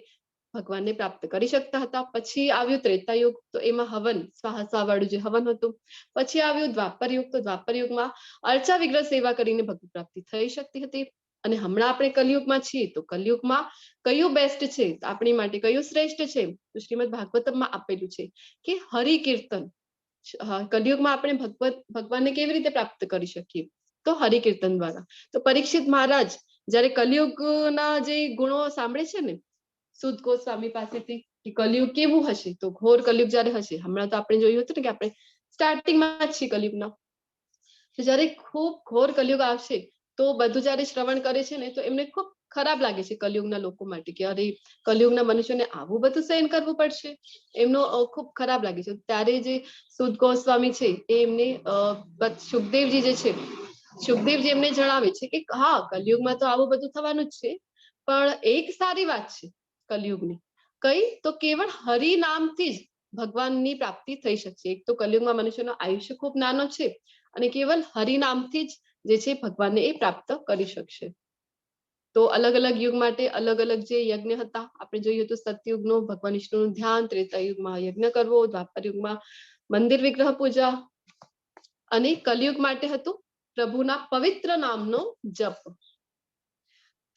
ભગવાનને પ્રાપ્ત કરી શકતા હતા. પછી આવ્યું ત્રેતા યુગ, તો એમાં હવન, સ્વાહા વાળું જે હવન હતું. પછી આવ્યું દ્વાપર યુગ, તો દ્વાપર યુગમાં અર્ચા વિગ્રહ સેવા કરીને ભક્તિ પ્રાપ્તિ થઈ શકતી હતી. અને હમણાં આપણે કલયુગમાં છીએ, તો કલયુગમાં કયું બેસ્ટ છે આપણી માટે, કયું શ્રેષ્ઠ છે? તો શ્રીમદ ભાગવતમમાં આપેલું છે કે હરિ કીર્તન. કલયુગમાં આપણે ભગવાનને કેવી રીતે પ્રાપ્ત કરી શકીએ? તો હરિ કીર્તન દ્વારા. તો પરીક્ષિત મહારાજ જયારે કલયુગના જે ગુણો સાંભળે છે ને સુદ ગોસ્વામી પાસેથી કે કલયુગ કેવું હશે, તો ઘોર કલયુગ જયારે હશે, હમણાં તો આપણે જોયું હતું ને કે આપણે સ્ટાર્ટિંગમાં જ છીએ કલયુગના, તો જયારે ખૂબ ઘોર કલયુગ આવશે, તો બધું જયારે શ્રવણ કરે છે ને, તો એમને ખૂબ ખરાબ લાગે છે કલયુગના લોકો માટે કે અરે કલયુગના મનુષ્યોને આવું બધું સહન કરવું પડશે, એમનો ખૂબ ખરાબ લાગે છે. ત્યારે જે સુદ ગોસ્વામી છે એ એમને સુખદેવજી જે છે, સુખદેવજી એમને જણાવે છે કે હા કલયુગમાં તો આવું બધું થવાનું જ છે, પણ એક સારી વાત છે કલયુગની. કઈ? તો કેવળ હરિનામથી જ ભગવાનની પ્રાપ્તિ થઈ શકશે. એક તો કલયુગમાં મનુષ્યનો આયુષ્ય ખૂબ નાનો છે અને કેવલ હરિનામથી જ જે છે ભગવાનને એ પ્રાપ્ત કરી શકશે. તો અલગ અલગ યુગ માટે અલગ અલગ જે યજ્ઞ હતા, આપણે જોઈએ તો સતયુગનો ભગવાન વિષ્ણુનું ધ્યાન, ત્રેતા યુગમાં યજ્ઞ કરવો, દ્વાપર યુગમાં મંદિર વિગ્રહ પૂજા, અને કલયુગ માટે હતું પ્રભુના પવિત્ર નામનો જપ.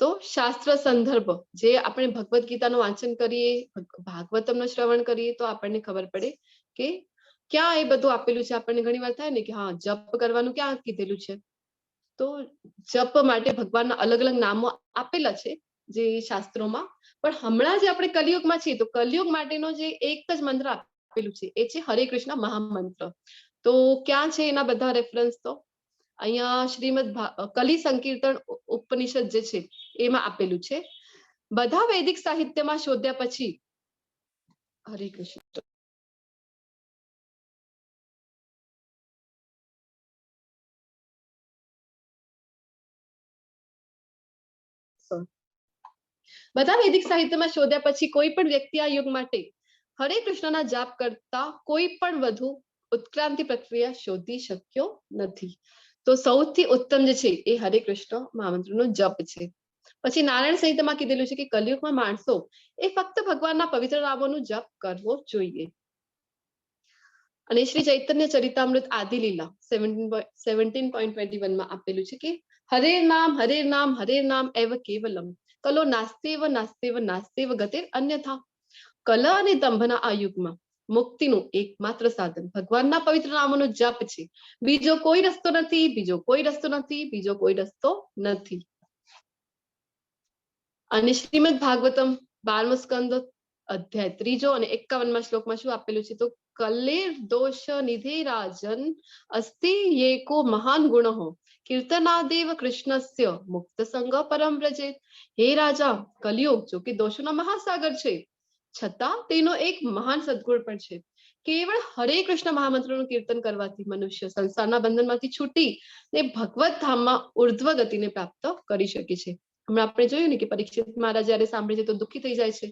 તો શાસ્ત્ર સંદર્ભ, જે આપણે ભગવદ્ ગીતાનું વાંચન કરીએ, ભાગવતમનું શ્રવણ કરીએ તો આપણને ખબર પડે કે ક્યાં એ બધું આપેલું છે. આપણને ઘણી વાર થાય ને કે હા જપ કરવાનું ક્યાં કીધેલું છે, તો જપ માટે ભગવાનના અલગ અલગ નામો આપેલા છે જે શાસ્ત્રોમાં. પણ હમણાં જે આપણે કલયુગમાં છીએ તો કલયુગ માટેનો જે એક જ મંત્ર આપેલું છે એ છે હરે કૃષ્ણ મહામંત્ર. તો ક્યાં છે એના બધા રેફરન્સ? તો અહીંયા શ્રીમદ કલી સંકીર્તન ઉપનિષદ જે છે એમાં આપેલું છે. બધા વૈદિક સાહિત્યમાં શોધ્યા પછી હરે કૃષ્ણ બધા વૈદિક સાહિત્યમાં શોધ્યા પછી કોઈ પણ વ્યક્તિ આ યુગ માટે હરે કૃષ્ણના જાપ કરતા કોઈ પણ વધુ ઉત્ક્રાંતિ પ્રક્રિયા શોધી શક્યો નથી. તો સૌથી ઉત્તમ જે છે એ હરે કૃષ્ણ મહામંત્રનો જપ છે. પછી નારાયણ સંહિતામાં કીધેલું છે કે કલયુગમાં માણસો એ ફક્ત ભગવાનના પવિત્ર નામોનું જપ કરવો જોઈએ. અને શ્રી ચૈતન્ય ચરિતામૃત આદિ લીલા 17.21 માં આપેલું છે કે હરે નામ હરે નામ એવ કેવલમ કલો નાસ્તેવ નાસ્તેવ નાસ્તેવ ગતિર અન્યથા. કલ અને દંભના આ યુગમાં મુક્તિનું એકમાત્ર સાધન ભગવાનના પવિત્ર નામોનો જપ છે. બીજો કોઈ રસ્તો નથી, બીજો કોઈ રસ્તો નથી, બીજો કોઈ રસ્તો નથી. અને શ્રીમદ ભાગવતમ 12મો સ્કંદ અધ્યાય 3 અને 51માં શ્લોકમાં શું આપેલું છે? તો કલેર દોષ નિધે રાજન અસ્તિ યેકો મહાન ગુણઃ કીર્તનાદેવ કૃષ્ણસ્ય મુક્ત સંગ પરમ વ્રજેત. હે રાજા, કલિયુગ જો કે દોષોનો મહાસાગર છે, છતાં તેનો એક મહાન સદગુણ પણ છે. કેવળ હરે કૃષ્ણ મહામંત્રનું કીર્તન કરવાથી મનુષ્ય સંસારના બંધનમાંથી છૂટી ને ભગવત ધામમાં ઉર્ધ્વ ગતિને પ્રાપ્ત કરી શકે છે. હમણાં આપણે જોયું ને કે પરીક્ષિત મહારાજ જયારે સાંભળે છે તો દુઃખી થઈ જાય છે.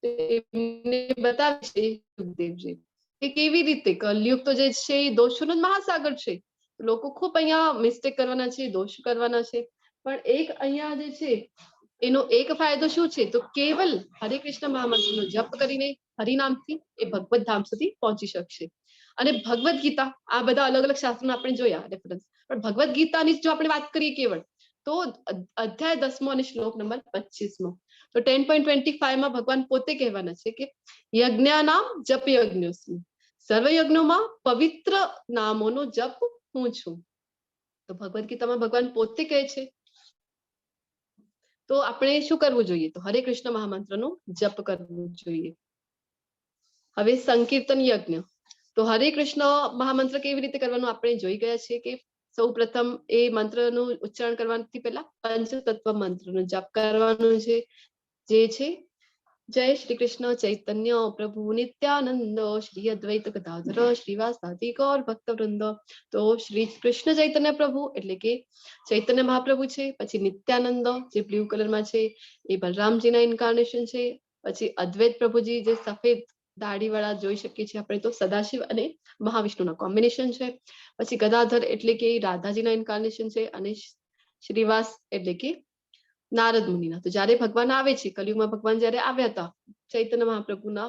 એમને બતાવે છે સુખદેવજી કે કેવી રીતે કલયુગ તો જે છે એ દોષોનો જ મહાસાગર છે. લોકો ખૂબ અહીંયા મિસ્ટેક કરવાના છે, દોષ કરવાના છે, પણ એક અહીંયા જે છે એનો એક ફાયદો શું છે? તો કેવલ હરે કૃષ્ણ મહામંત્રનો જપ કરીને હરિનામથી એ ભગવત ધામ સુધી પહોંચી શકશે. અને ભગવદ્ ગીતા, આ બધા અલગ અલગ શાસ્ત્રોના આપણે જોયા રેફરન્સ, પણ ભગવદ્ ગીતાની જો આપણે વાત કરીએ કેવળ તો અધ્યાય 10મો અને શ્લોક નંબર 25મો. તો 10.25 માં ભગવાન પોતે કહેવાના છે કે યજ્ઞાનામ જપ યજ્ઞોસ્મિ, સર્વ યજ્ઞોમાં પવિત્ર નામોનો જપ હું છું. તો ભગવદ્ ગીતામાં ભગવાન પોતે કહે છે. તો આપણે શું કરવું જોઈએ? તો હરે કૃષ્ણ મહામંત્રનો જપ કરવો જોઈએ. હવે સંકીર્તન યજ્ઞ, તો હરે કૃષ્ણ મહામંત્ર કેવી રીતે કરવાનું આપણે જોઈ ગયા છીએ કે સૌ પ્રથમ એ મંત્રનું ઉચ્ચારણ કરવાથી પહેલા પંચતત્વ મંત્રનો જપ કરવાનું છે, જે છે જય શ્રી કૃષ્ણ ચૈતન્ય પ્રભુ નિત્યાનંદ શ્રી અદ્વૈત ગદાધર શ્રીવાસાદિ ગૌર ભક્ત વૃંદ. તો શ્રી કૃષ્ણ ચૈતન્ય પ્રભુ એટલે કે ચૈતન્ય મહાપ્રભુ છે. પછી નિત્યાનંદ જે બ્લુ કલરમાં છે એ બલરામજીના ઇન્કાર્નેશન છે. પછી અદ્વૈત પ્રભુજી જે સફેદ દાઢી વાળા જોઈ શકીએ છીએ આપણે, તો સદાશિવ અને મહાવિષ્ણુના કોમ્બિનેશન છે. પછી ગદાધર એટલે કે રાધાજીના ઇન્કાર્નેશન છે. અને શ્રીવાસ એટલે કે નારદ મુનિના. તો જયારે ભગવાન આવે છે કલયુગમાં, ભગવાન જયારે આવ્યા હતા ચૈતન્ય મહાપ્રભુના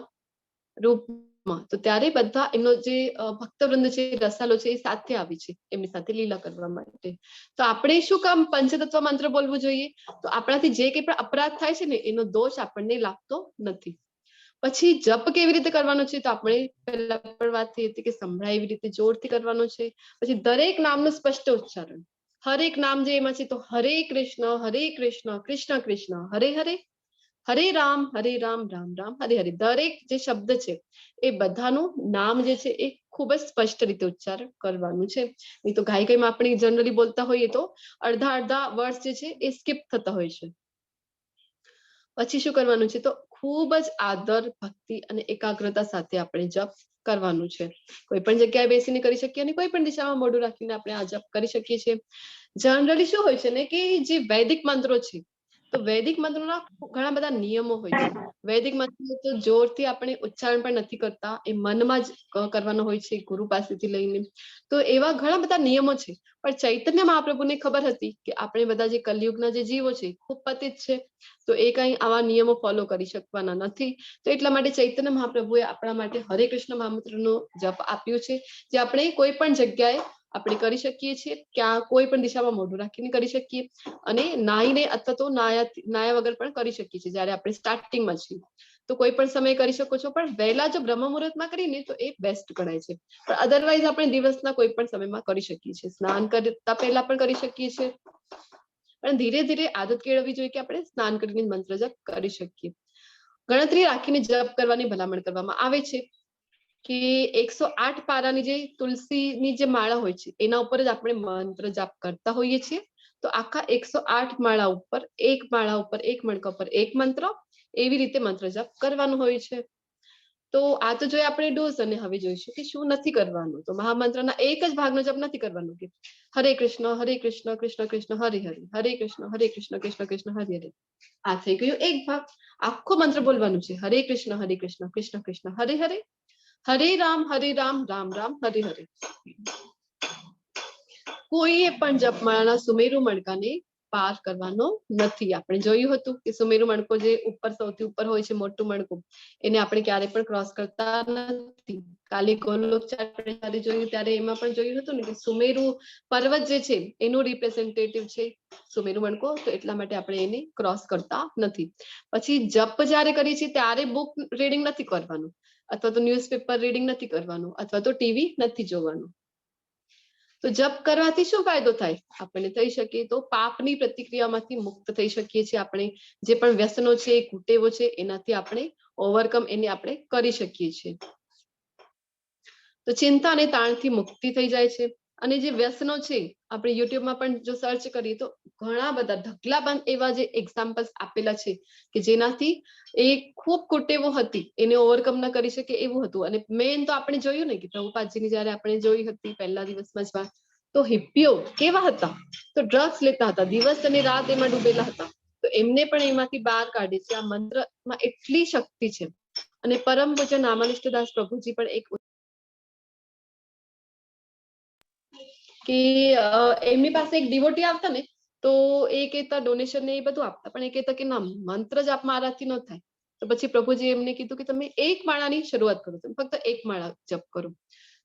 રૂપમાં, તો ત્યારે બધા એમનો જે ભક્તવૃંદ છે, રસાલો છે, એ સાથે આવી છે એમની સાથે લીલા કરવા માટે. તો આપણે શું કામ પંચતત્વ મંત્ર બોલવું જોઈએ? તો આપણાથી જે કંઈ પણ અપરાધ થાય છે ને એનો દોષ આપણને લાગતો નથી. પછી જપ કેવી રીતે કરવાનો છે? તો આપણે પહેલા પણ વાત થઈ હતી કે સંભળાય એવી રીતે જોરથી કરવાનો છે. પછી દરેક નામનું સ્પષ્ટ ઉચ્ચારણ, હરેક નામ જે એમાં છે તો હરે કૃષ્ણ કૃષ્ણ કૃષ્ણ હરે હરે, હરે રામ રામ રામ હરે હરે. દરેક જે શબ્દ છે એ બધાનું નામ જે છે એ ખૂબ જ સ્પષ્ટ રીતે ઉચ્ચારણ કરવાનું છે. નહીં તો ગાયકીમાં આપણે જનરલી બોલતા હોઈએ તો અડધા વર્ડ્સ જે છે એ સ્કીપ થતા હોય છે. પછી શું કરવાનું છે, તો ખૂબ જ આદર, ભક્તિ અને એકાગ્રતા સાથે આપણે જપ કરવાનું છે. કોઈ પણ જગ્યાએ બેસીને કરી શકીએ અને કોઈ પણ દિશામાં મોઢું રાખીને આપણે આ જપ કરી શકીએ છીએ. જનરલી શું હોય છે ને કે જે વૈદિક મંત્રો છે, તો વૈદિક મંત્રોના ઘણા બધા નિયમો હોય છે. વૈદિક મંત્રો તો જોરથી આપણે ઉચ્ચારણ પણ નથી કરતા, એ મનમાં જ કરવાનો હોય છે, ગુરુ પાસેથી લઈને. તો એવા ઘણા બધા નિયમો છે. પણ ચૈતન્ય મહાપ્રભુને ખબર હતી કે આપણે બધા જે કલયુગના જે જીવો છે ખૂબ પતિત છે, તો એ કઈ આવા નિયમો ફોલો કરી શકવાના નથી. તો એટલા માટે ચૈતન્ય મહાપ્રભુએ આપણા માટે હરે કૃષ્ણ મહામંત્રનો જપ આપ્યો છે, જે આપણે કોઈ પણ જગ્યાએ આપણે કરી શકીએ છીએ, ક્યાં કોઈ પણ દિશામાં મોઢું રાખીને કરી શકીએ, અને નાહીને અથવા તો નાયા વગર પણ કરી શકીએ છીએ જયારે આપણે સ્ટાર્ટિંગમાં છીએ. તો કોઈ પણ સમય કરી શકો છો, પણ વહેલા જો બ્રહ્મ મુહૂર્તમાં કરીને તો એ બેસ્ટ ગણાય છે. પણ અધરવાઇઝ આપણે દિવસના કોઈ પણ સમયમાં કરી શકીએ છીએ, સ્નાન કરતા પહેલા પણ કરી શકીએ છીએ. પણ ધીરે ધીરે આદત કેળવવી જોઈએ કે આપણે સ્નાન કરીને મંત્ર જપ કરી શકીએ. ગણતરી રાખીને જપ કરવાની ભલામણ કરવામાં આવે છે કે 108 પારાની જે તુલસીની જે માળા હોય છે એના ઉપર જ આપણે મંત્ર જાપ કરતા હોઈએ છીએ. તો આખા 108 માળા ઉપર એક મણકા ઉપર એક મંત્ર, એવી રીતે મંત્ર જાપ કરવાનું હોય છે. તો આ તો જોઈએ આપણે ડોઝ, અને હવે જોઈશું કે શું નથી કરવાનું. તો મહામંત્રના એક જ ભાગનો જપ નથી કરવાનો કે હરે કૃષ્ણ કૃષ્ણ કૃષ્ણ હરે હરે, હરે કૃષ્ણ કૃષ્ણ કૃષ્ણ હરે હરે. આ થઈ ગયું એક ભાગ. આખો મંત્ર બોલવાનું છે, હરે કૃષ્ણ કૃષ્ણ કૃષ્ણ હરે હરે, હરે રામ રામ રામ હરે હરે. કોઈએ પણ જપમાળાના સુમેરુ મણકાને પાર કરવાનો નથી. આપણે જોયું હતું કે સુમેરુ મણકો જે ઉપર સૌથી ઉપર હોય છે, મોટું મણકું, એને આપણે ક્યારે પણ ક્રોસ કરતા નથી. કાલે ગોલોક આપણે જોયું ત્યારે એમાં પણ જોયું હતું ને કે સુમેરુ પર્વત જે છે એનું રિપ્રેઝેન્ટેટિવ છે સુમેરુ મણકો, તો એટલા માટે આપણે એને ક્રોસ કરતા નથી. પછી જપ જયારે કરીએ છીએ ત્યારે બુક રીડિંગ નથી કરવાનું, અથવા તો ન્યૂઝપેપર રીડિંગ નથી કરવાનું, અથવા તો ટીવી નથી જોવાનું. તો જપ કરવાથી શું ફાયદો થાય? આપણને થઈ શકે તો પાપની પ્રતિક્રિયામાંથી મુક્ત થઈ શકીએ છીએ. આપણે જે પણ વ્યસનો છે, કુટેવો છે, એનાથી આપણે ઓવરકમ એને આપણે કરી શકીએ છીએ. તો ચિંતા અને તાણથી મુક્તિ થઈ જાય છે. અને જે વ્યસનો છે, આપણે યુટ્યુબમાં પણ જો સર્ચ કરીએ તો ઘણા બધા ઢગલાબંધ એવા જે એક્ઝામ્પલ્સ આપેલા છે કે જેનાથી એ ખૂબ કુટેવો હતી એને ઓવરકમ ન કરી શકે એવું હતું. અને મેઇન તો આપણે જોયું ને કે પ્રભુપાદજીની જયારે આપણે જોઈ હતી પહેલા દિવસમાં જ વાત, તો હિપ્પીઓ કેવા હતા? તો ડ્રગ્સ લેતા હતા, દિવસ અને રાત એમાં ડૂબેલા હતા. તો એમને પણ એમાંથી બહાર કાઢે છે. આ મંત્રમાં એટલી શક્તિ છે. અને પરમ પૂજ્ય નામાનિષ્ઠદાસ પ્રભુજી પણ એક કે એમની પાસે એક ડિવોટી આવતા ને, તો એ કહેતા ડોનેશન ને એ બધું આપતા, પણ એ કહેતા કે ના, મંત્ર જાપ મારાથી ન થાય. તો પછી પ્રભુજી એમને કીધું કે તમે એક માળાની શરૂઆત કરો, તમે ફક્ત એક માળા જપ કરો.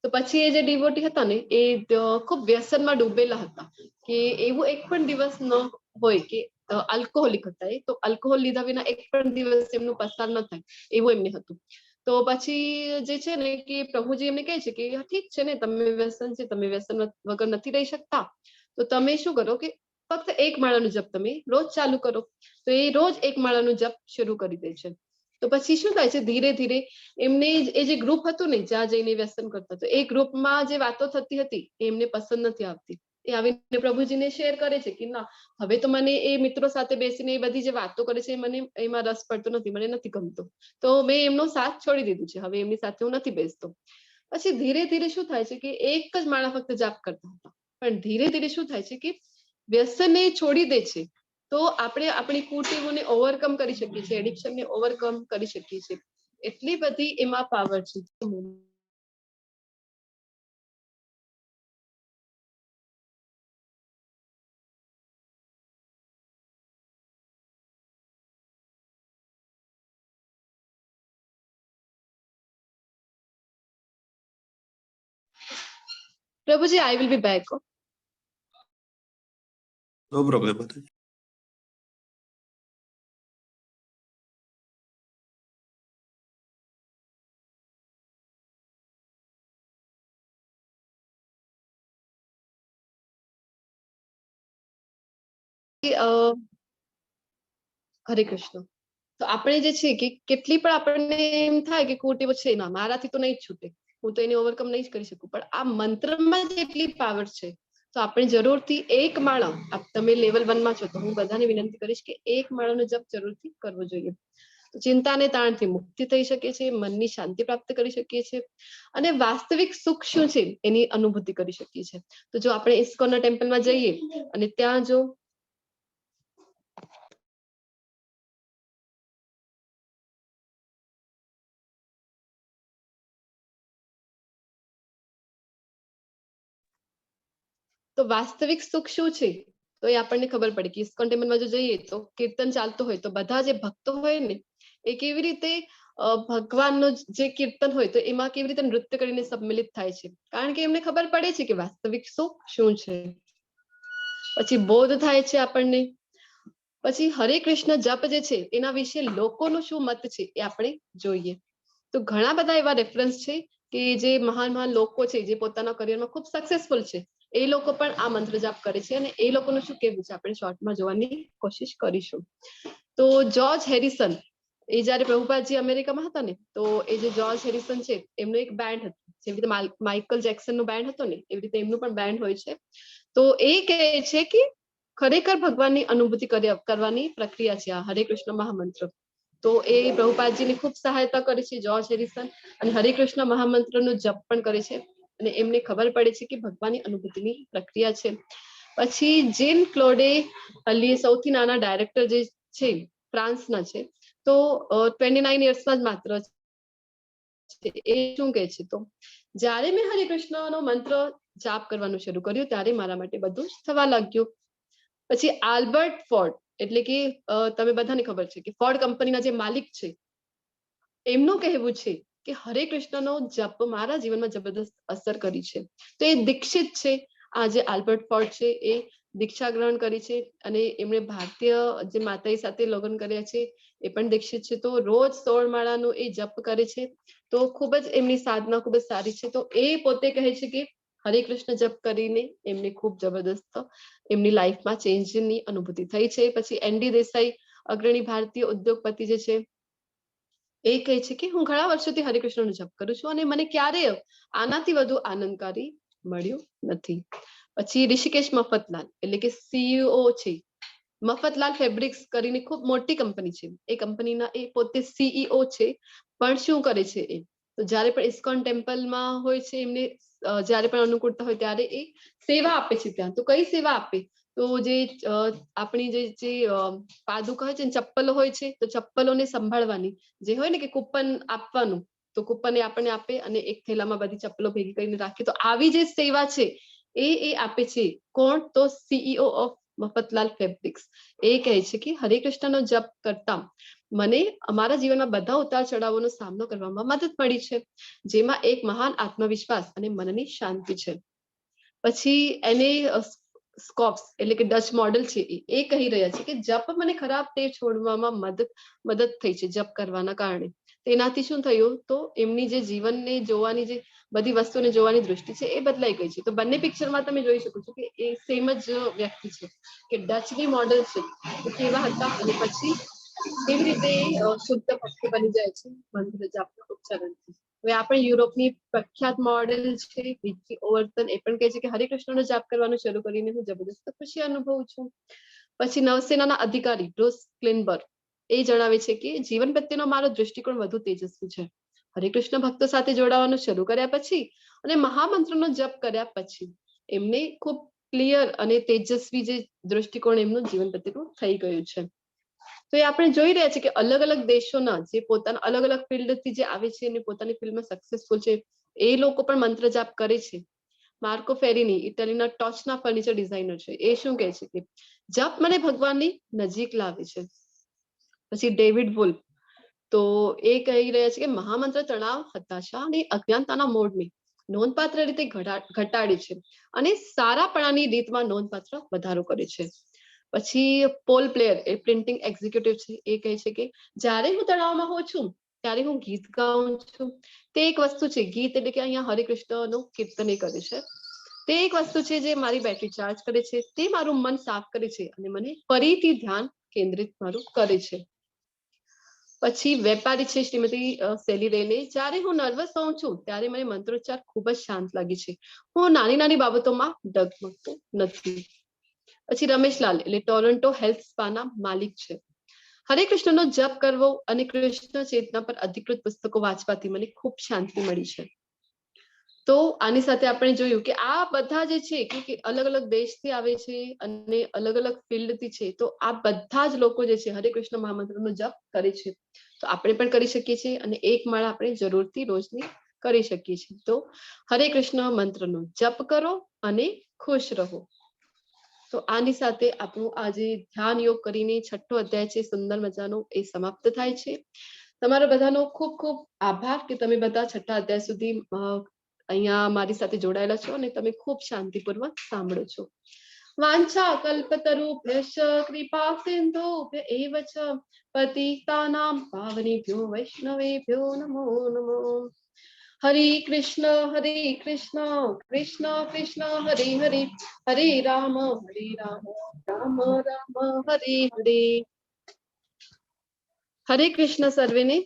તો પછી એ જે ડિવોટી હતા ને એ ખૂબ વ્યસનમાં ડૂબેલા હતા, કે એવું એક પણ દિવસ ન હોય કે આલ્કોહોલિક હતા. એ તો આલ્કોહોલ લીધા વિના એક પણ દિવસ એમનું પસાર ન થાય એવું એમને હતું. તો પછી જે છે ને કે પ્રભુજી એમને કહે છે કે ઠીક છે ને, તમે વ્યસન છે, તમે વ્યસન વગર નથી રહી શકતા, તો તમે શું કરો કે ફક્ત એક માળાનું જપ તમે રોજ ચાલુ કરો. તો એ રોજ એક માળાનું જપ શરૂ કરી દે છે. તો પછી શું થાય છે, ધીરે ધીરે એમને એ જે ગ્રુપ હતું ને જ્યાં જઈને વ્યસન કરતા, તો એ ગ્રુપમાં જે વાતો થતી હતી એ એમને પસંદ નથી આવતી. એ આવીને પ્રભુજીને શેર કરે છે કે ના, હવે તો મને એ મિત્રો સાથે બેસીને એ બધી જે વાતો કરે છે મને એમાં રસ પડતો નથી, મને નથી ગમતો, તો મેં એમનો સાથ છોડી દીધું છે, હવે એમની સાથે હું નથી બેસતો. પછી ધીરે ધીરે શું થાય છે કે એક જ માળા ફક્ત જાપ કરતા હતા, પણ ધીરે ધીરે શું થાય છે કે વ્યસનને છોડી દે છે. તો આપણે આપણી કુટેવોને ઓવરકમ કરી શકીએ છીએ, એડિક્શનને ઓવરકમ કરી શકીએ છીએ. એટલી બધી એમાં પાવર છે. પ્રભુજી, I will be back. No problem માતાજી. હરે કૃષ્ણ. તો આપણે જે છે કે કેટલી પણ આપણને એમ થાય કે કુટેવો છે, ના મારાથી તો નહીં જ છૂટે, હું તો એને ઓવરકમ નહીં જ કરી શકું, પણ આ મંત્રમાં જ એટલી પાવર છે. તો તો આપણે જરૂરથી એક માળા, તમે લેવલ 1 માં છો તો હું બધાને વિનંતી કરીશ કે એક માળાનો જપ જરૂરથી કરવો જોઈએ. તો ચિંતા અને તાણથી મુક્તિ થઈ શકે છે, મનની શાંતિ પ્રાપ્ત કરી શકીએ છીએ અને વાસ્તવિક સુખ શું છે એની અનુભૂતિ કરી શકીએ છીએ. તો જો આપણે ઇસ્કોનના ટેમ્પલમાં જઈએ અને ત્યાં જો તો વાસ્તવિક સુખ શું છે તો એ આપણને ખબર પડે કે ઇસ્કોન ટેમ્પલમાં જો જઈએ તો કીર્તન ચાલતું હોય તો બધા જે ભક્તો હોય ને એ કેવી રીતે ભગવાનનું જે કીર્તન હોય તો એમાં કેવી રીતે નૃત્ય કરીને સંમિલિત થાય છે, કારણ કે એમને ખબર પડે છે કે વાસ્તવિક સુખ શું છે. પછી બોધ થાય છે આપણને. પછી હરે કૃષ્ણ જપ જે છે એના વિશે લોકોનું શું મત છે એ આપણે જોઈએ. તો ઘણા બધા એવા રેફરન્સ છે કે જે મહાન મહાન લોકો છે જે પોતાના કરિયરમાં ખૂબ સક્સેસફુલ છે, એ લોકો પણ આ મંત્ર જાપ કરે છે અને એ લોકોનું શું કહેવું છે આપણે શોર્ટમાં જોવાની કોશિશ કરીશું. તો જોર્જ હેરિસન, એ જયારે પ્રભુપાદજી અમેરિકામાં હતા ને તો એ જે જોર્જ હેરિસન છે એમનું એક બેન્ડ હતું, જેવી રીતે માઇકલ જેક્સન નું બેન્ડ હતો ને એવી રીતે એમનું પણ બેન્ડ હોય છે. તો એ કહે છે કે ખરેખર ભગવાનની અનુભૂતિ કરવાની પ્રક્રિયા છે આ હરે કૃષ્ણ મહામંત્ર. તો એ પ્રભુપાદજીને ખૂબ સહાયતા કરે છે જોર્જ હેરિસન, અને હરે કૃષ્ણ મહામંત્રનો જપ પણ કરે છે અને એમને ખબર પડે છે કે ભગવાનની અનુભૂતિની પ્રક્રિયા છે. પછી જેન ક્લોડે અલી, સૌથી નાના ડાયરેક્ટર જે છે ફ્રાન્સના છે, તો 29 યર્સના જ માત્ર છે. એ શું કહે છે તો જ્યારે મેં હરે કૃષ્ણનો મંત્ર જાપ કરવાનું શરૂ કર્યું ત્યારે મારા માટે બધું જ થવા લાગ્યું. પછી આલ્બર્ટ ફોર્ડ, એટલે કે તમે બધાને ખબર છે કે ફોર્ડ કંપનીના જે માલિક છે એમનું કહેવું છે કે હરે કૃષ્ણનો જપ મારા જીવનમાં જબરદસ્ત અસર કરી છે. તો એ દીક્ષિત છે, આ જે આલ્બર્ટ ફોર્ડ છે એ દીક્ષા ગ્રહણ કરી છે અને એમણે ભારતીય જે માતાજી સાથે લગ્ન કર્યા છે એ પણ દીક્ષિત છે. તો રોજ 16 માળાનો એ જપ કરે છે. તો ખૂબ જ એમની સાધના ખૂબ જ સારી છે. તો એ પોતે કહે છે કે હરે કૃષ્ણ જપ કરીને એમને ખૂબ જબરદસ્ત એમની લાઈફમાં ચેન્જની અનુભૂતિ થઈ છે. પછી એનડી દેસાઈ, અગ્રણી ભારતીય ઉદ્યોગપતિ જે છે, એ કહે છે કે હું ઘણા વર્ષોથી હરે કૃષ્ણનો જપ કરું છું અને મને ક્યારેય આનાથી વધુ આનંદકારી મળ્યું નથી. પછી ઋષિકેશ મફતલાલ, એટલે કે સીઈઓ છે, મફતલાલ ફેબ્રિક્સ કરીને ખૂબ મોટી કંપની છે, એ કંપનીના એ પોતે સીઈઓ છે. પણ શું કરે છે એ તો જયારે પણ ઇસ્કોન ટેમ્પલમાં હોય છે એમને જયારે પણ અનુકૂળતા હોય ત્યારે એ સેવા આપે છે ત્યાં. તો કઈ સેવા આપે તો જે આપણી જે પાદુકા હોય છે ને, ચપ્પલો હોય છે, તો ચપ્પલોને સંભાળવાની જે હોય ને કે કૂપન આપવાનું, તો કૂપન એ આપણને આપે અને એક થેલામાં બધી ચપ્પલો ભેગી કરીને રાખે. તો આવી જે સેવા છે એ આપે છે. કોણ તો સીઈઓ ઓફ મફતલાલ ફેબ્રિક્સ. એ કહે છે કે હરે કૃષ્ણનો જપ કરતા મને અમારા જીવનમાં બધા ઉતાર ચઢાવોનો સામનો કરવામાં મદદ મળી છે, જેમાં એક મહાન આત્મવિશ્વાસ અને મનની શાંતિ છે. પછી એને સ્કોપ્સ, એટલે કે ડચ મોડલ છે, એ કહી રહ્યા છે કે જપ મને ખરાબ ટેવ છોડવામાં મદદ થઈ છે જપ કરવાના કારણે. તેનાથી શું થયું તો એમની જે જીવનને જોવાની જે બધી વસ્તુને જોવાની દૃષ્ટિ છે એ બદલાઈ ગઈ છે. તો બંને પિક્ચરમાં તમે જોઈ શકો છો કે એ સેમ જ વ્યક્તિ છે કે ડચની મોડલ છે તો કેવા હતા અને પછી કેવી રીતે શુદ્ધ ભક્તિ બની જાય છે મંત્ર જાપના ઉચ્ચારણથી. હવે આપણે યુરોપની પ્રખ્યાત મોડેલ છે વિકી ઓવર્ટન, એ પણ કહે છે કે હરે કૃષ્ણનો જાપ કરવાનું શરૂ કરીને હું જબરદસ્ત ખુશી અનુભવું છું. પછી નૌસેનાના અધિકારી બ્રુસ ક્લિનબર્ગ, એ જણાવે છે કે જીવન પ્રત્યેનો મારો દૃષ્ટિકોણ વધુ તેજસ્વી છે હરે કૃષ્ણ ભક્તો સાથે જોડાવાનું શરૂ કર્યા પછી અને મહામંત્રનો જપ કર્યા પછી. એમને ખૂબ ક્લિયર અને તેજસ્વી જે દૃષ્ટિકોણ એમનું જીવન પ્રત્યેનું થઈ ગયું છે. તો એ આપણે જોઈ રહ્યા છીએ કે અલગ અલગ દેશોના જે પોતાના અલગ અલગ ફિલ્ડથી જે આવે છે અને પોતાની ફિલ્ડમાં સક્સેસફુલ છે એ લોકો પણ મંત્ર જાપ કરે છે. માર્કો ફેરીની, ઇટાલીના ટોચના ફર્નિચર ડિઝાઇનર છે, એ શું કહે છે કે જપ મને ભગવાનની નજીક લાવે છે. પછી ડેવિડ વુલ્ફ, તો એ કહી રહ્યા છે કે મહામંત્ર તણાવ, હતાશા અને અજ્ઞાનતાના મોડને નોંધપાત્ર રીતે ઘટાડે છે અને સારાપણાની રીતમાં નોંધપાત્ર વધારો કરે છે. પછી પોલ પ્લેયર, એ પ્રિન્ટિંગ એક્ઝિક્યુટિવ છે, એ કહે છે કે જ્યારે હું તણાવમાં હોઉં છું ત્યારે હું ગીત ગાઉં છું. તે એક વસ્તુ છે, ગીત એટલે કે અહીંયા હરે કૃષ્ણનું કીર્તન એ કરે છે. તે એક વસ્તુ છે જે મારી બેટરી ચાર્જ કરે છે, તે મારું મન સાફ કરે છે અને મને ફરીથી ધ્યાન કેન્દ્રિત મારું કરે છે. પછી વેપારી છે શ્રીમતી સેલી રેને, જ્યારે હું નર્વસ હોઉં છું ત્યારે મને મંત્રોચ્ચાર ખૂબ જ શાંત લાગે છે. હું નાની નાની બાબતોમાં ડગમગતો નથી. પછી રમેશલાલ એટલે ટોરન્ટો હેલ્થ સ્પાના માલિક છે. હરે કૃષ્ણનો જપ કરવો અને કૃષ્ણ ચેતના પર અધિકૃત પુસ્તકો વાંચવાથી મને ખૂબ શાંતિ મળી છે. તો આની સાથે આપણે જોયું કે આ બધા જે છે કે અલગ અલગ દેશથી આવે છે અને અલગ અલગ ફિલ્ડથી છે. તો આ બધા જ લોકો જે છે હરે કૃષ્ણ મહામંત્રનો જપ કરે છે. તો આપણે પણ કરી શકીએ છીએ અને એક માળા આપણે જરૂરથી રોજની કરી શકીએ છીએ. તો હરે કૃષ્ણ મંત્રનો જપ કરો અને ખુશ રહો. તો આની સાથે આપણું આજે ધ્યાન યોગ કરીને 6ઠ્ઠો અધ્યાય છે સુંદર મજાનો એ સમાપ્ત થાય છે. તમારા બધાનો ખૂબ ખૂબ આભાર કે તમે બધા 6ઠ્ઠા અધ્યાય સુધી અહીંયા મારી સાથે જોડાયેલા છો અને તમે ખૂબ શાંતિપૂર્વક સાંભળો છો. વાંછા કલ્પતરુભ્યશ્ચ કૃપા સિંધુભ્ય એવ ચ પતિતાનાં પાવનેભ્યો વૈષ્ણવેભ્યો નમો નમો. હરે કૃષ્ણ કૃષ્ણ કૃષ્ણ હરે હરે, હરે રામ રામ રામ હરે હરે. હરે કૃષ્ણ સર્વેને.